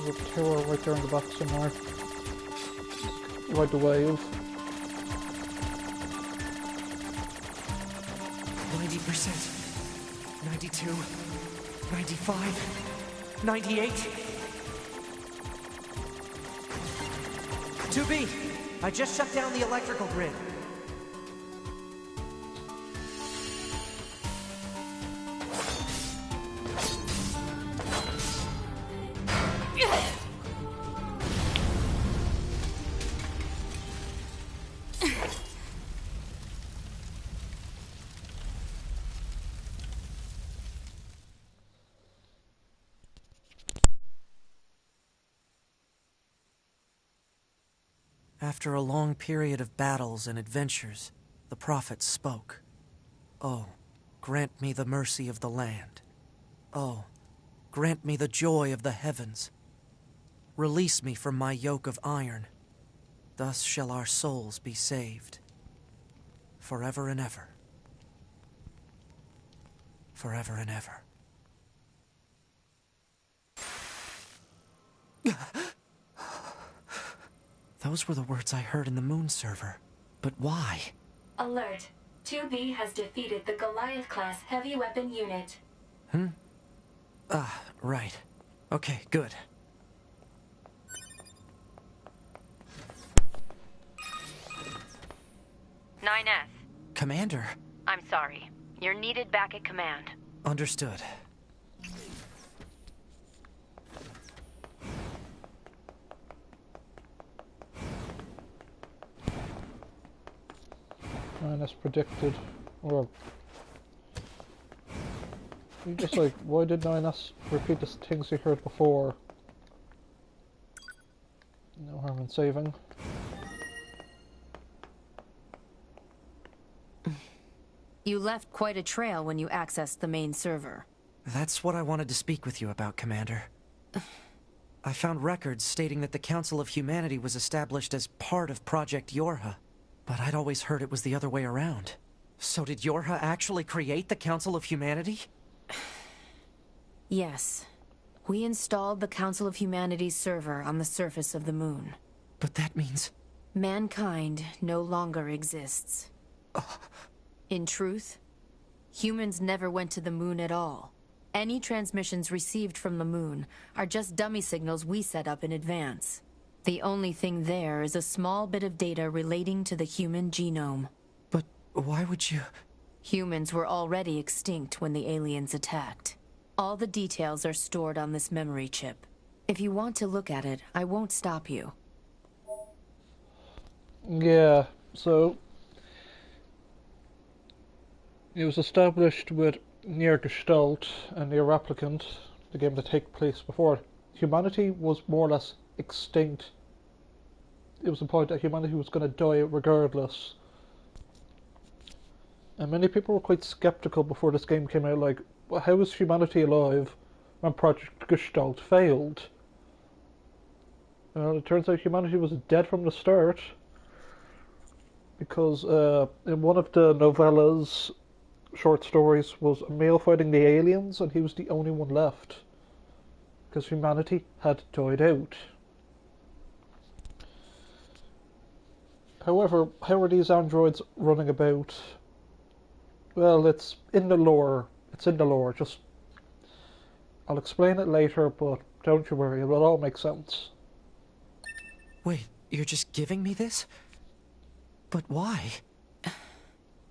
there's a tower right there in the back somewhere. Right the wave. 90%. 92. 95. 98. 2B, I just shut down the electrical grid. After a long period of battles and adventures, the prophet spoke. Oh, grant me the mercy of the land. Oh, grant me the joy of the heavens. Release me from my yoke of iron. Thus shall our souls be saved. Forever and ever. Forever and ever. Those were the words I heard in the moon server. But why? Alert. 2B has defeated the Goliath-class heavy weapon unit. Ah, right. Okay, good. 9S. Commander. I'm sorry. You're needed back at command. Understood. And as predicted, or you just like, why did 9S repeat the things he heard before? No harm in saving. You left quite a trail when you accessed the main server. That's what I wanted to speak with you about, Commander. I found records stating that the Council of Humanity was established as part of Project Yorha. But I'd always heard it was the other way around. So did Yorha actually create the Council of Humanity? Yes. We installed the Council of Humanity's server on the surface of the moon. But that means... mankind no longer exists. In truth, humans never went to the moon at all. Any transmissions received from the moon are just dummy signals we set up in advance. The only thing there is a small bit of data relating to the human genome. But why would you... Humans were already extinct when the aliens attacked. All the details are stored on this memory chip. If you want to look at it, I won't stop you. Yeah, so it was established with NieR Gestalt and NieR Replicant, the game that take place before. Humanity was more or less extinct. It was the point that humanity was going to die regardless. And many people were quite skeptical before this game came out, like, well, how is humanity alive when Project Gestalt failed? Well, it turns out humanity was dead from the start, because in one of the novellas, short stories, was a male fighting the aliens, and he was the only one left, because humanity had died out. However, how are these androids running about? Well, it's in the lore. Just, I'll explain it later, but don't you worry, it will all make sense. Wait, you're just giving me this? But why?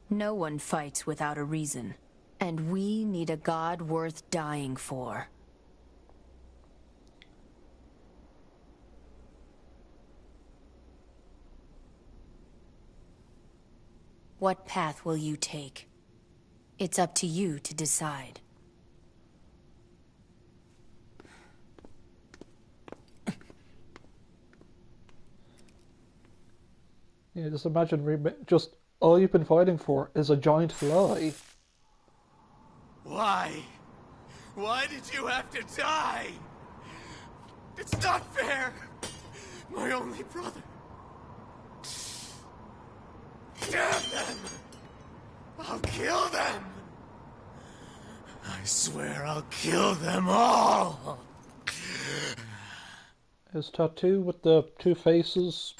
No one fights without a reason. And we need a god worth dying for. What path will you take? It's up to you to decide. Yeah, just imagine, just all you've been fighting for is a giant lie. Why? Why did you have to die? It's not fair! My only brother. Damn them! I'll kill them! I swear I'll kill them all! His tattoo with the two faces,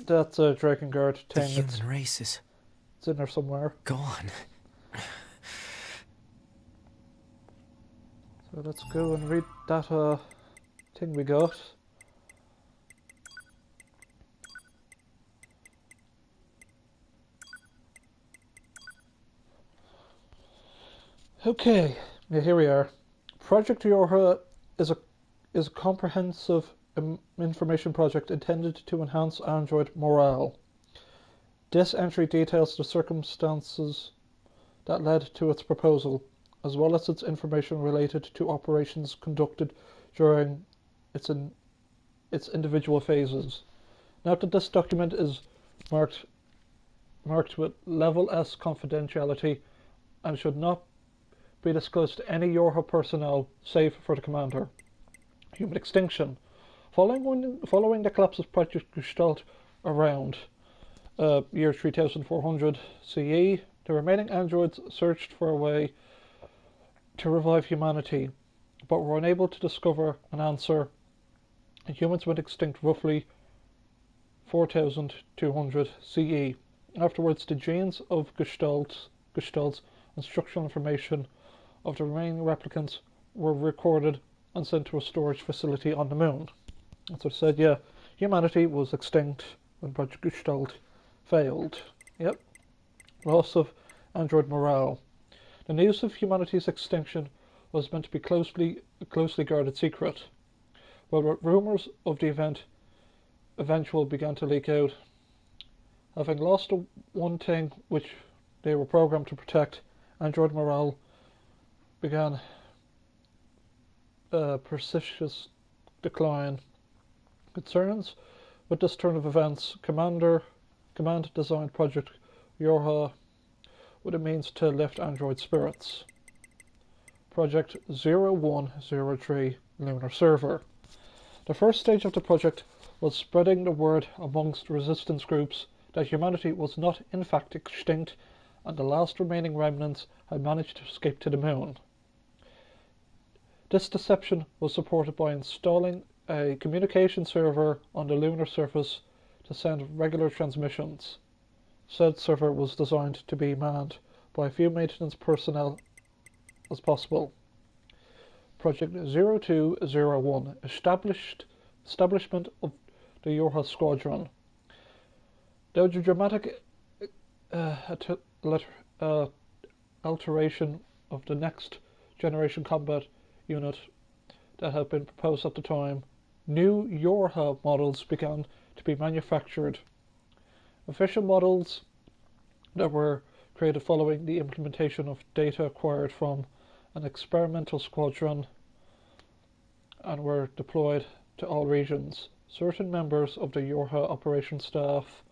that's a Drakengard The thing. human race is... It's in there somewhere. gone. So let's go and read that thing we got. Okay, yeah, here we are. Project Yorha is a comprehensive information project intended to enhance android morale. This entry details the circumstances that led to its proposal, as well as its information related to operations conducted during its individual phases. Note that this document is marked with Level S confidentiality and should not be disclosed to any Yorha personnel, save for the commander. Human extinction. Following the collapse of Project Gestalt around year 3400 CE, the remaining androids searched for a way to revive humanity, but were unable to discover an answer, and humans went extinct roughly 4200 CE. Afterwards, the genes of Gestalt's and structural information of the remaining replicants were recorded and sent to a storage facility on the moon. That's what I said, yeah. Humanity was extinct when Project Gestalt failed. Yep. Loss of android morale. The news of humanity's extinction was meant to be closely guarded secret, but rumours of the eventual began to leak out. Having lost the one thing which they were programmed to protect, android morale began precipitous decline. Concerns with this turn of events, Command designed Project Yorha with a means to lift android spirits. Project 0103 Lunar Server. The first stage of the project was spreading the word amongst resistance groups that humanity was not in fact extinct and the last remaining remnants had managed to escape to the moon. This deception was supported by installing a communication server on the lunar surface to send regular transmissions. Said server was designed to be manned by a few maintenance personnel as possible. Project 0201 establishment of the Yorha Squadron. Though the dramatic alteration of the next generation combat unit that had been proposed at the time, new YORHA models began to be manufactured. Official models that were created following the implementation of data acquired from an experimental squadron and were deployed to all regions. Certain members of the YORHA operation staff,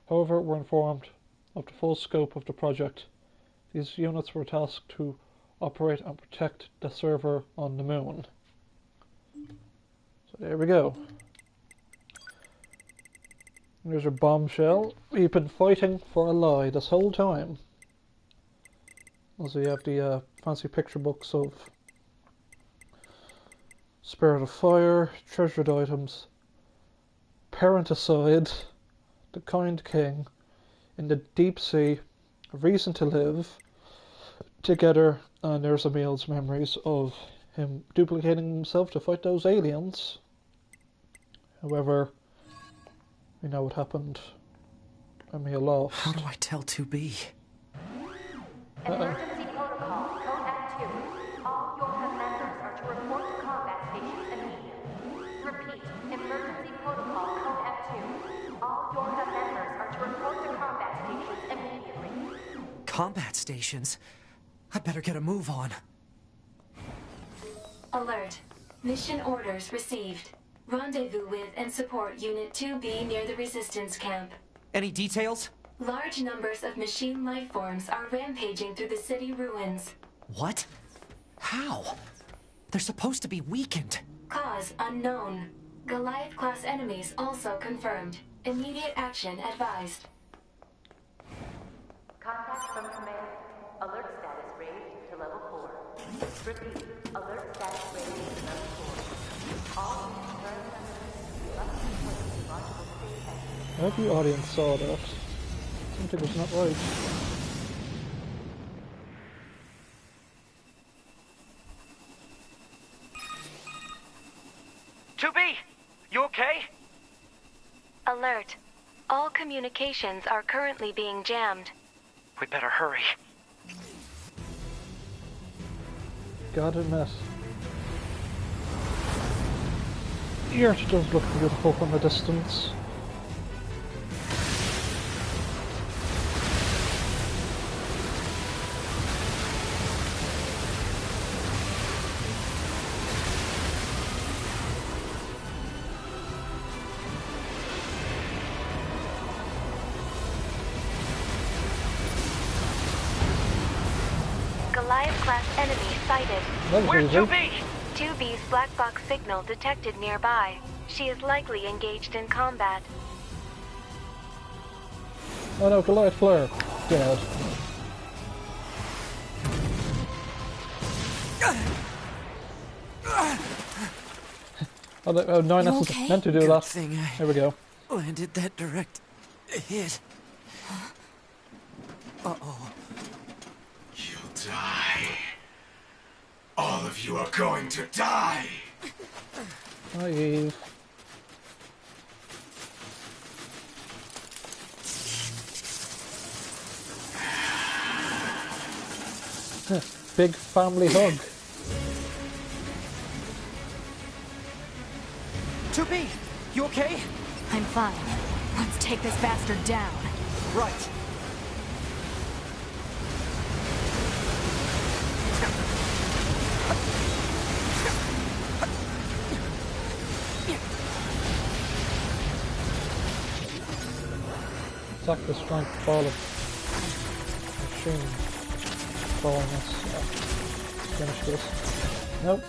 however, were informed of the full scope of the project. These units were tasked to operate and protect the server on the moon. So there we go. There's your bombshell. We've been fighting for a lie this whole time. Also, you have the fancy picture books of Spirit of Fire, treasured items, parenticide, the kind king, in the deep sea, a reason to live, together, and there's Emil's memories of him duplicating himself to fight those aliens. However, we know what happened. Emil lost. How do I tell 2B? Emergency protocol, code F2. All YORHA members are to report to combat stations immediately. Repeat, emergency protocol, code F2. All YORHA members are to report to combat stations immediately. Combat stations? I better get a move on. Alert. Mission orders received. Rendezvous with and support Unit 2B near the Resistance Camp. Any details? Large numbers of machine life forms are rampaging through the city ruins. What? How? They're supposed to be weakened. Cause unknown. Goliath-class enemies also confirmed. Immediate action advised. Contact from command. Alert status raised to level 4. Repeat, alert status raised to level 4. All concerned members must complete logical state. I hope the audience saw that. Something was not right. You okay? Alert. All communications are currently being jammed. We better hurry. God, a mess. The Earth does look beautiful from a distance. Goliath-class enemy sighted. Where's 2B? 2B's black box signal detected nearby. She is likely engaged in combat. Oh no, Goliath flare. Dead. Oh, 9S is meant to do that. There we go. Landed that direct hit. Uh-oh. You'll die. All of you are going to die. Hi, Eve. Big family hug. 2B, you okay? I'm fine. Let's take this bastard down. Right. Attack the strength ball of machine. Following us. Finish this. Nope.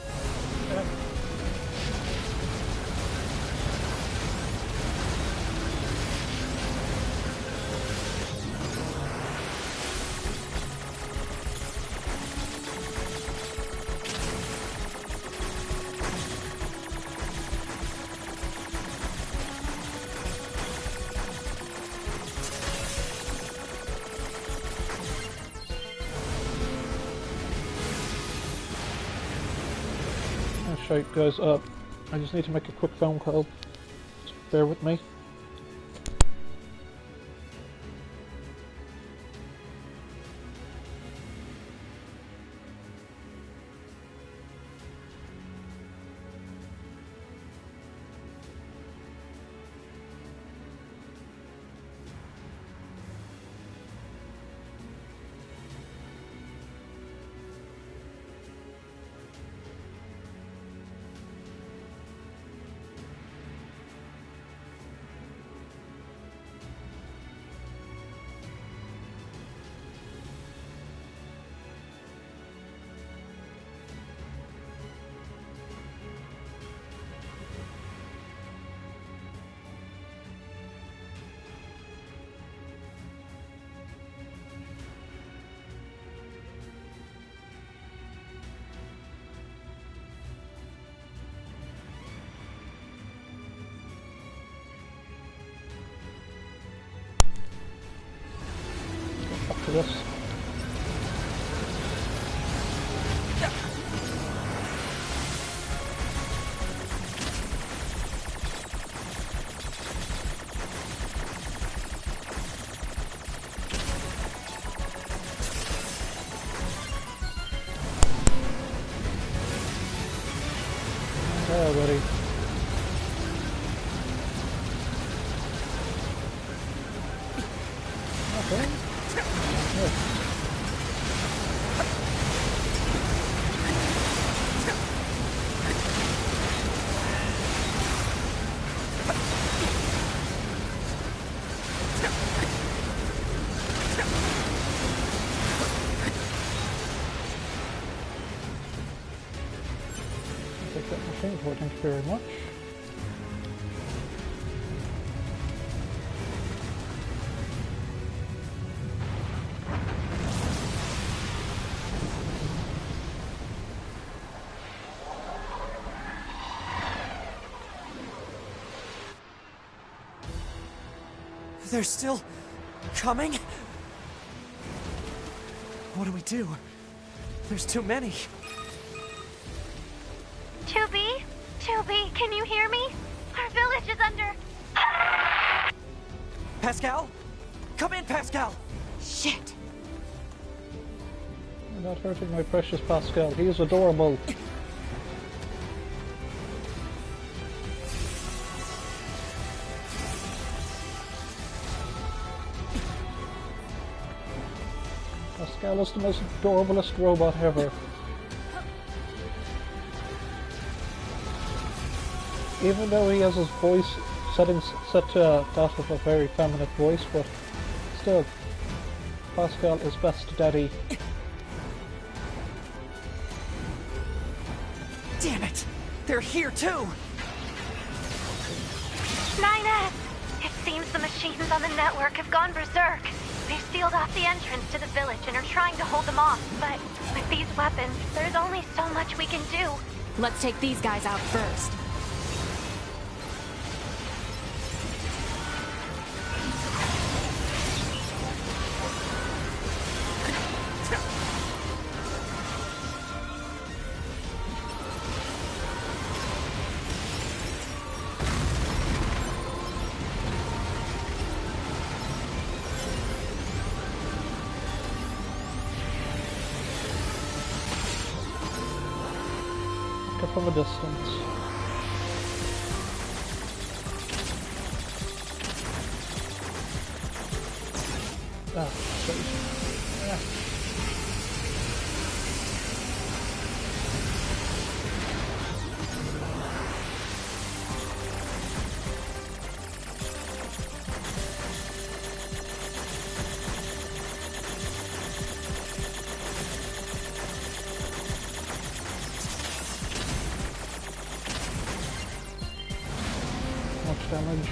Shite guys, I just need to make a quick phone call. Just bear with me. this. Yeah, buddy. Okay. Yes. Take that machine for, thank you very much. They're still coming? What do we do? There's too many. 2B? 2B, can you hear me? Our village is under... Pascal? Come in, Pascal! Shit! You're not hurting my precious Pascal. He is adorable. Pascal is the most adorablest robot ever. Even though he has his voice settings set to that of a very feminine voice, but still, Pascal is best daddy. Damn it! They're here too! 9S! It seems the machines on the network have gone berserk. They've sealed off the entrance to the village and are trying to hold them off, but with these weapons, there's only so much we can do. Let's take these guys out first. From a distance. Ah, sorry. Ah. Damage.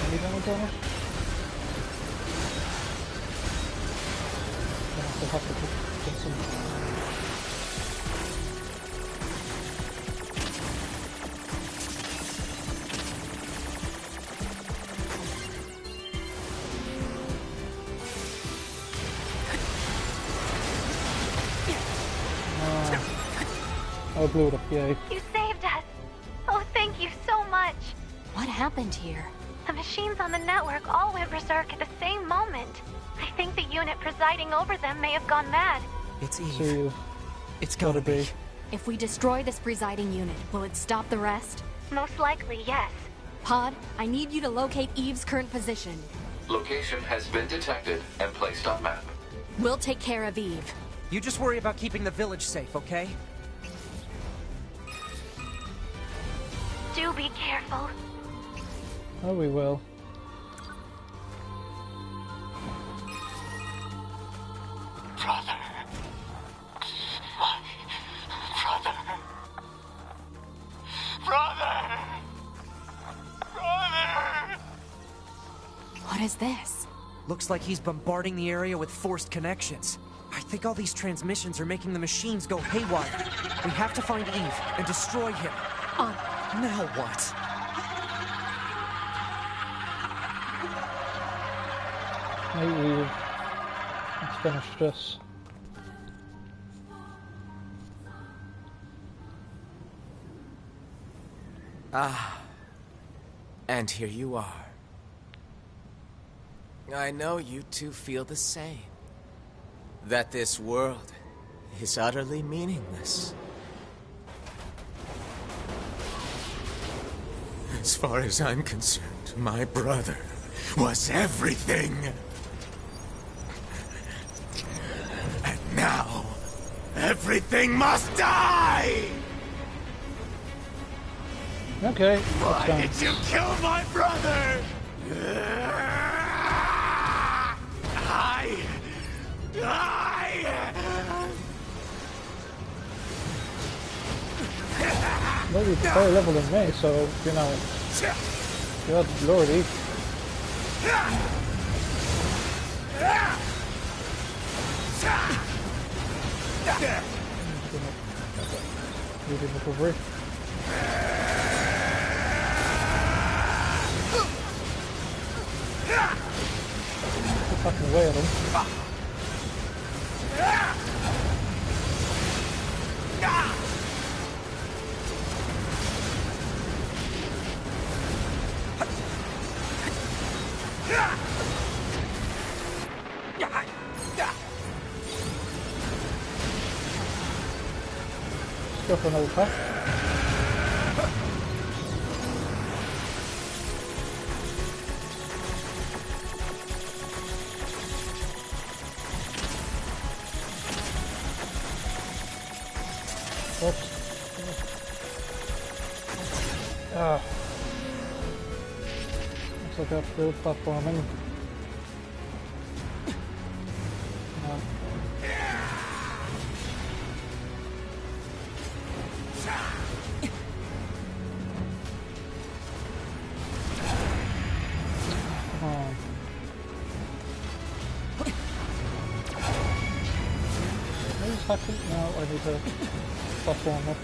Any damage on it? I'll have to get some. I blew it up, yay. You saved us! Oh, thank you so much! What happened here? The machines on the network all went berserk at the same moment. I think the unit presiding over them may have gone mad. It's Eve. See, It's gotta be. If we destroy this presiding unit, will it stop the rest? Most likely, yes. Pod, I need you to locate Eve's current position. Location has been detected and placed on map. We'll take care of Eve. You just worry about keeping the village safe, okay? Do be careful. Oh, we will. Brother. Brother! Brother! What is this? Looks like he's bombarding the area with forced connections. I think all these transmissions are making the machines go haywire. We have to find Eve and destroy him. Now what? Eve. Let's finish this. Ah, and here you are. I know you two feel the same. That this world is utterly meaningless. As far as I'm concerned, my brother was everything. And now, everything must die! Okay. Why did you kill my brother? Well, you're higher level than me, so, you know, God lordy. Leading recovery. Get fucking away at him. Let's go for another pack. Oops. Ah. Looks like I have to do platforming. No. Come on. Can I just hack it? No, I need to platform up.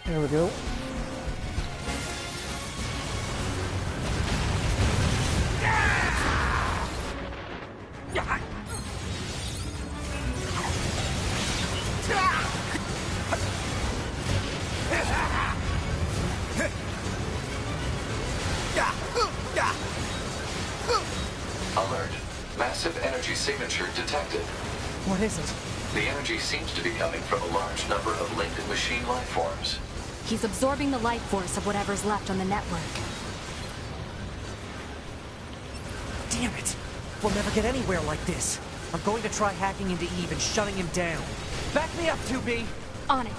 Here we go. Alert. Massive energy signature detected. What is it? The energy seems to be coming from a large number of linked machine life forms. He's absorbing the life force of whatever's left on the network. Damn it! We'll never get anywhere like this. I'm going to try hacking into Eve and shutting him down. Back me up, 2B! On it.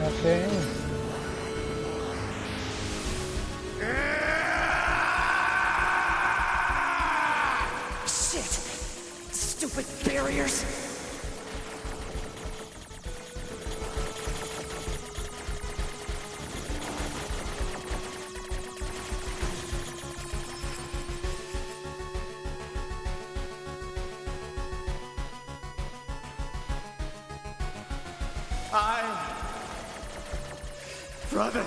Okay. Shit! Stupid barriers! Brother,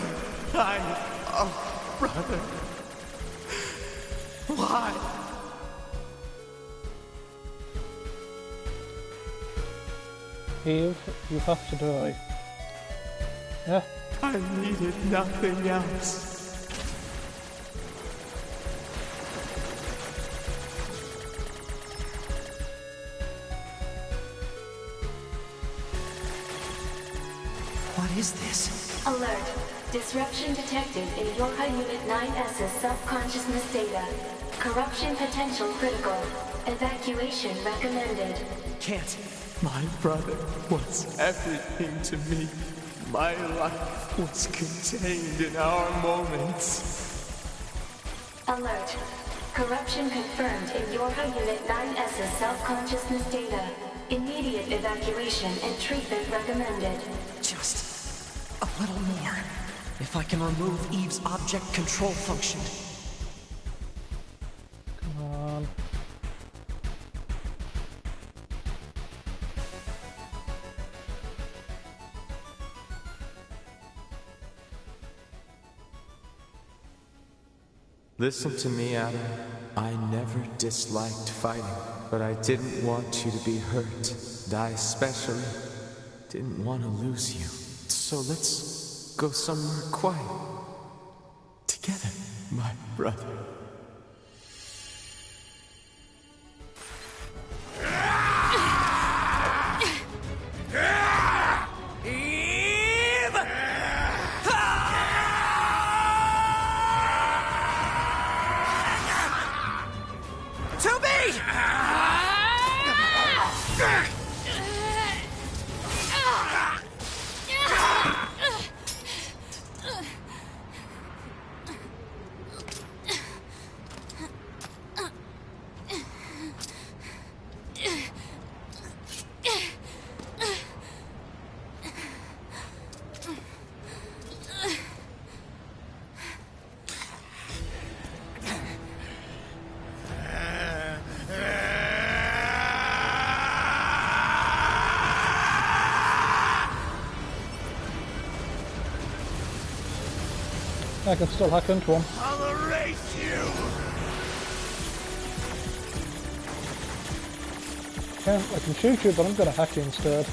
oh, brother. Why? Eve, you have to die. Yeah. I needed nothing else. What is this? Alert. Disruption detected in Yorha Unit 9S's self-consciousness data. Corruption potential critical. Evacuation recommended. Can't. My brother was everything to me. My life was contained in our moments. Alert. Corruption confirmed in Yorha Unit 9S's self-consciousness data. Immediate evacuation and treatment recommended. Just a little more. If I can remove Eve's object control function. Come on. Listen to me, Adam. I never disliked fighting, but I didn't want you to be hurt. And I especially didn't want to lose you. So let's go somewhere quiet. Together, my brother. I can still hack into him. I'll erase you! I can shoot you, but I'm gonna hack you instead.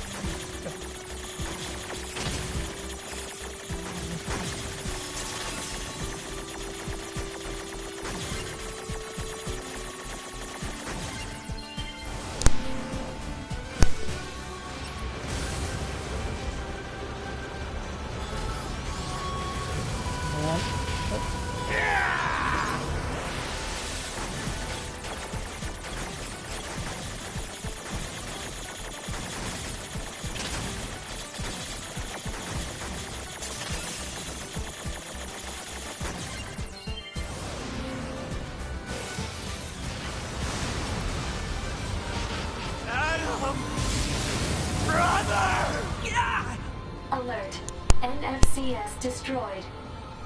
Alert. NFCS destroyed.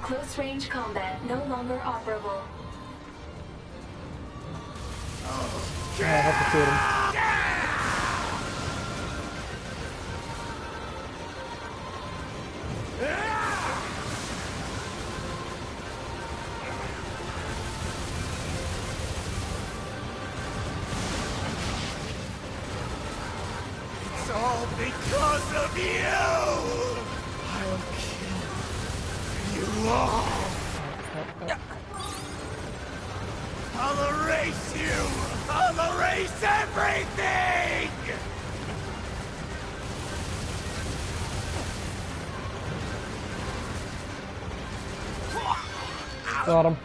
Close range combat no longer operable. I have to shoot him. It's all because of you! I'll kill you all! I'll erase you! I'll erase everything! Got him.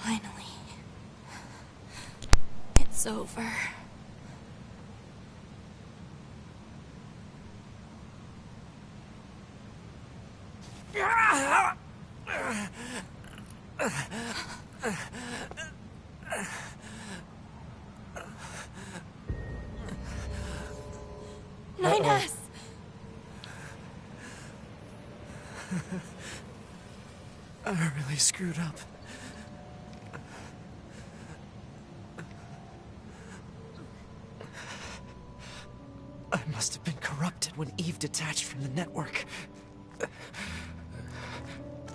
Finally. It's over. Nines! I really screwed up. I must have been corrupted when Eve detached from the network.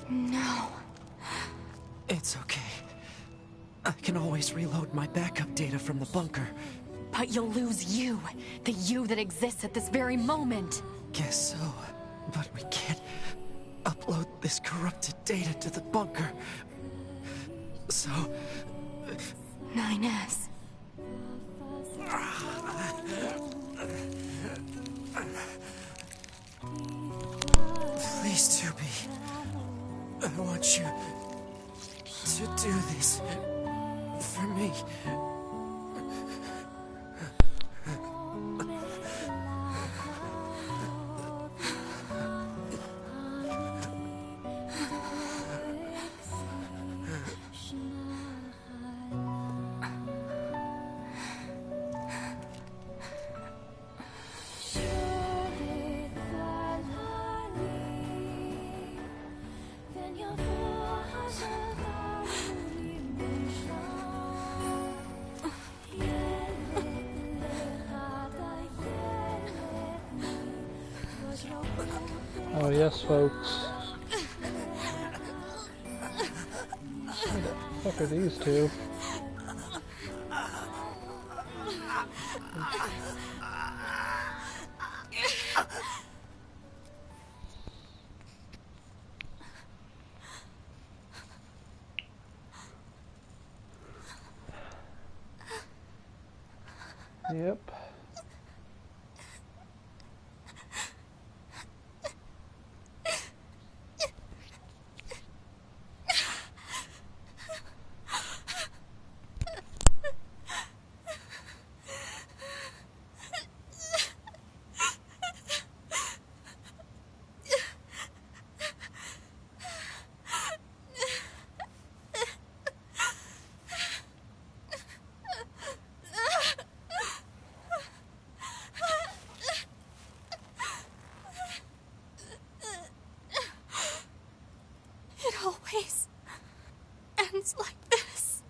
No. It's okay. I can always reload my backup data from the bunker. But you'll lose you. The you that exists at this very moment. Guess so. But we can't upload this corrupted data to the bunker. So... 9S. Please, 2B. I want you to do this for me. Oh yes, folks. Who the fuck are these two? Yep. It always ends like this.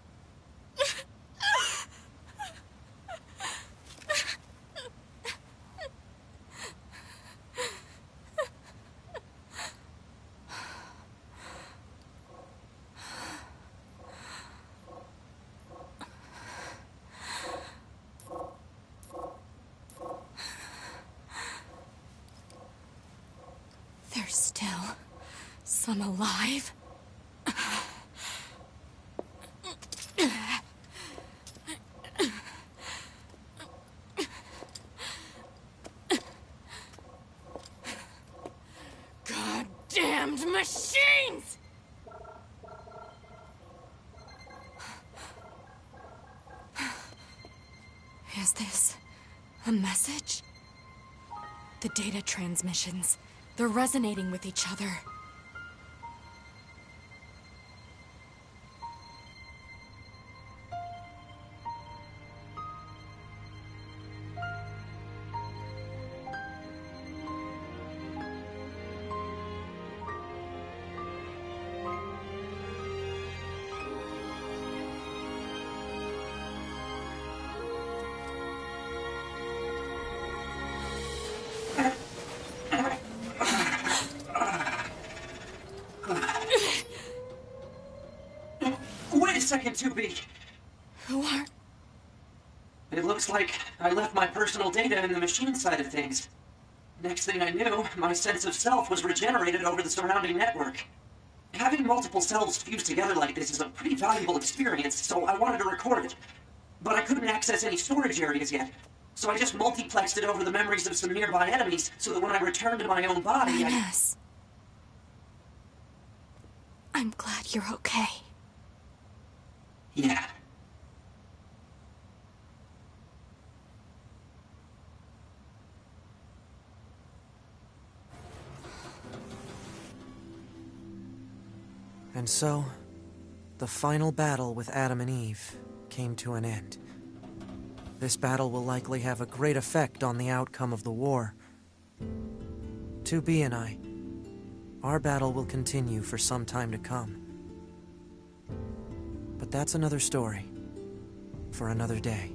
There's still some alive. Goddamned machines! Is this a message? The data transmissions, they're resonating with each other. Wait a second, 2B. Who are... It looks like I left my personal data in the machine side of things. Next thing I knew, my sense of self was regenerated over the surrounding network. Having multiple selves fused together like this is a pretty valuable experience, so I wanted to record it. But I couldn't access any storage areas yet, so I just multiplexed it over the memories of some nearby enemies so that when I returned to my own body, Yes. I'm glad you're okay. Yeah. And so, the final battle with Adam and Eve came to an end. This battle will likely have a great effect on the outcome of the war. 2B and I, our battle will continue for some time to come. But that's another story, for another day.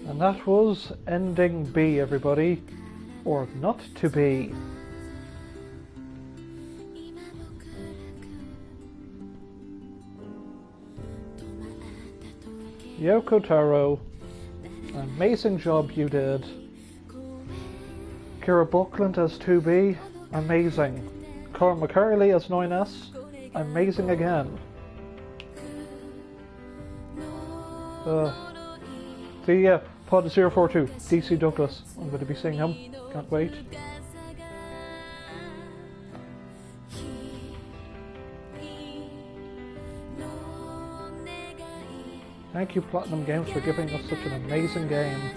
And that was Ending B, everybody. Or not to be. Yoko Taro, an amazing job you did. Kira Buckland as 2B, amazing. Cora McCarley as 9S, amazing again. So yeah, Pod 042, DC Douglas. I'm going to be seeing him. Can't wait. Thank you, Platinum Games, for giving us such an amazing game.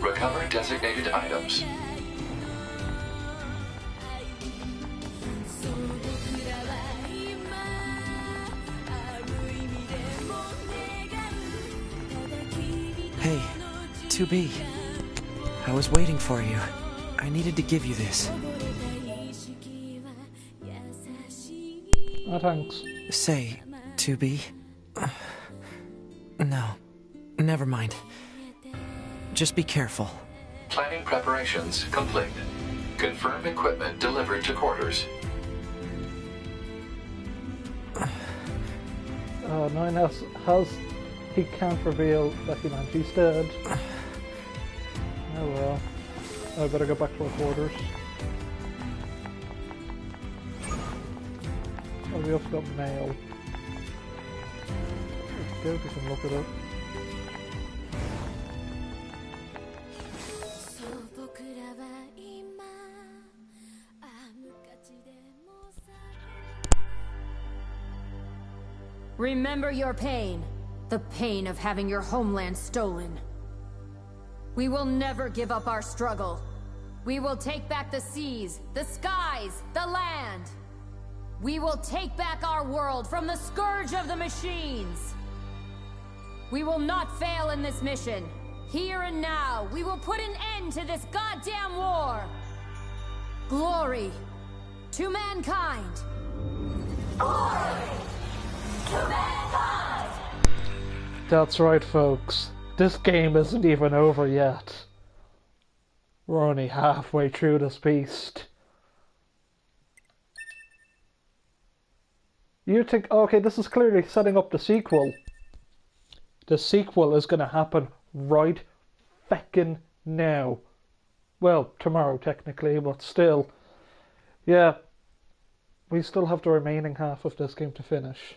Recover designated items. Hey, 2B. I was waiting for you. I needed to give you this. Oh, thanks. Say, 2B. No, never mind. Just be careful. Planning preparations complete. Confirm equipment delivered to quarters. 9S he can't reveal that he meant he's dead. Oh well. I better go back to our quarters. Oh, we also got mail. Let's go, we can look at it. Remember your pain. The pain of having your homeland stolen. We will never give up our struggle. We will take back the seas, the skies, the land. We will take back our world from the scourge of the machines. We will not fail in this mission. Here and now, we will put an end to this goddamn war. Glory to mankind. Glory to mankind. That's right, folks. This game isn't even over yet. We're only halfway through this beast. You think, okay, this is clearly setting up the sequel. The sequel is going to happen right feckin' now. Well, tomorrow technically, but still. Yeah, we still have the remaining half of this game to finish.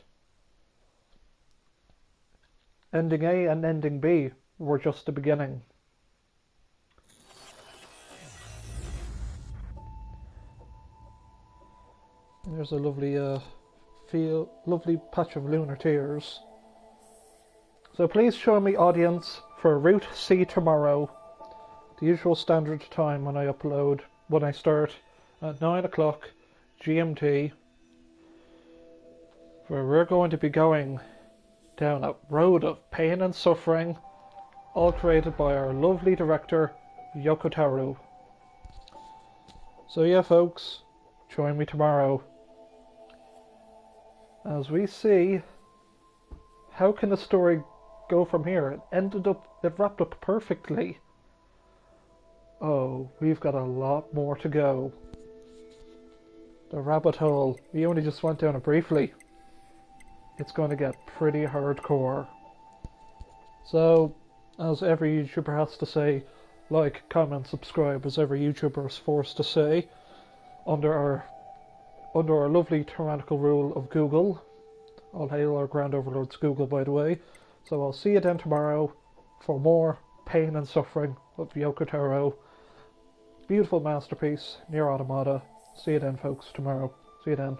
Ending A and Ending B were just the beginning. And there's a lovely lovely patch of lunar tears. So please show me, audience, for Route C tomorrow, the usual standard time when I upload, when I start at 9 o'clock GMT, where we're going to be going down a road of pain and suffering, all created by our lovely director, Yoko Taro. So yeah, folks, join me tomorrow as we see how can the story go from here. It wrapped up perfectly. Oh, we've got a lot more to go. The rabbit hole, we only just went down it briefly. It's going to get pretty hardcore. So, as every YouTuber has to say, like, comment, subscribe, as every YouTuber is forced to say, under our lovely tyrannical rule of Google. All hail our Grand Overlords Google, by the way. So I'll see you then tomorrow for more pain and suffering of Yoko Taro. Beautiful masterpiece, NieR Automata. See you then, folks, tomorrow. See you then.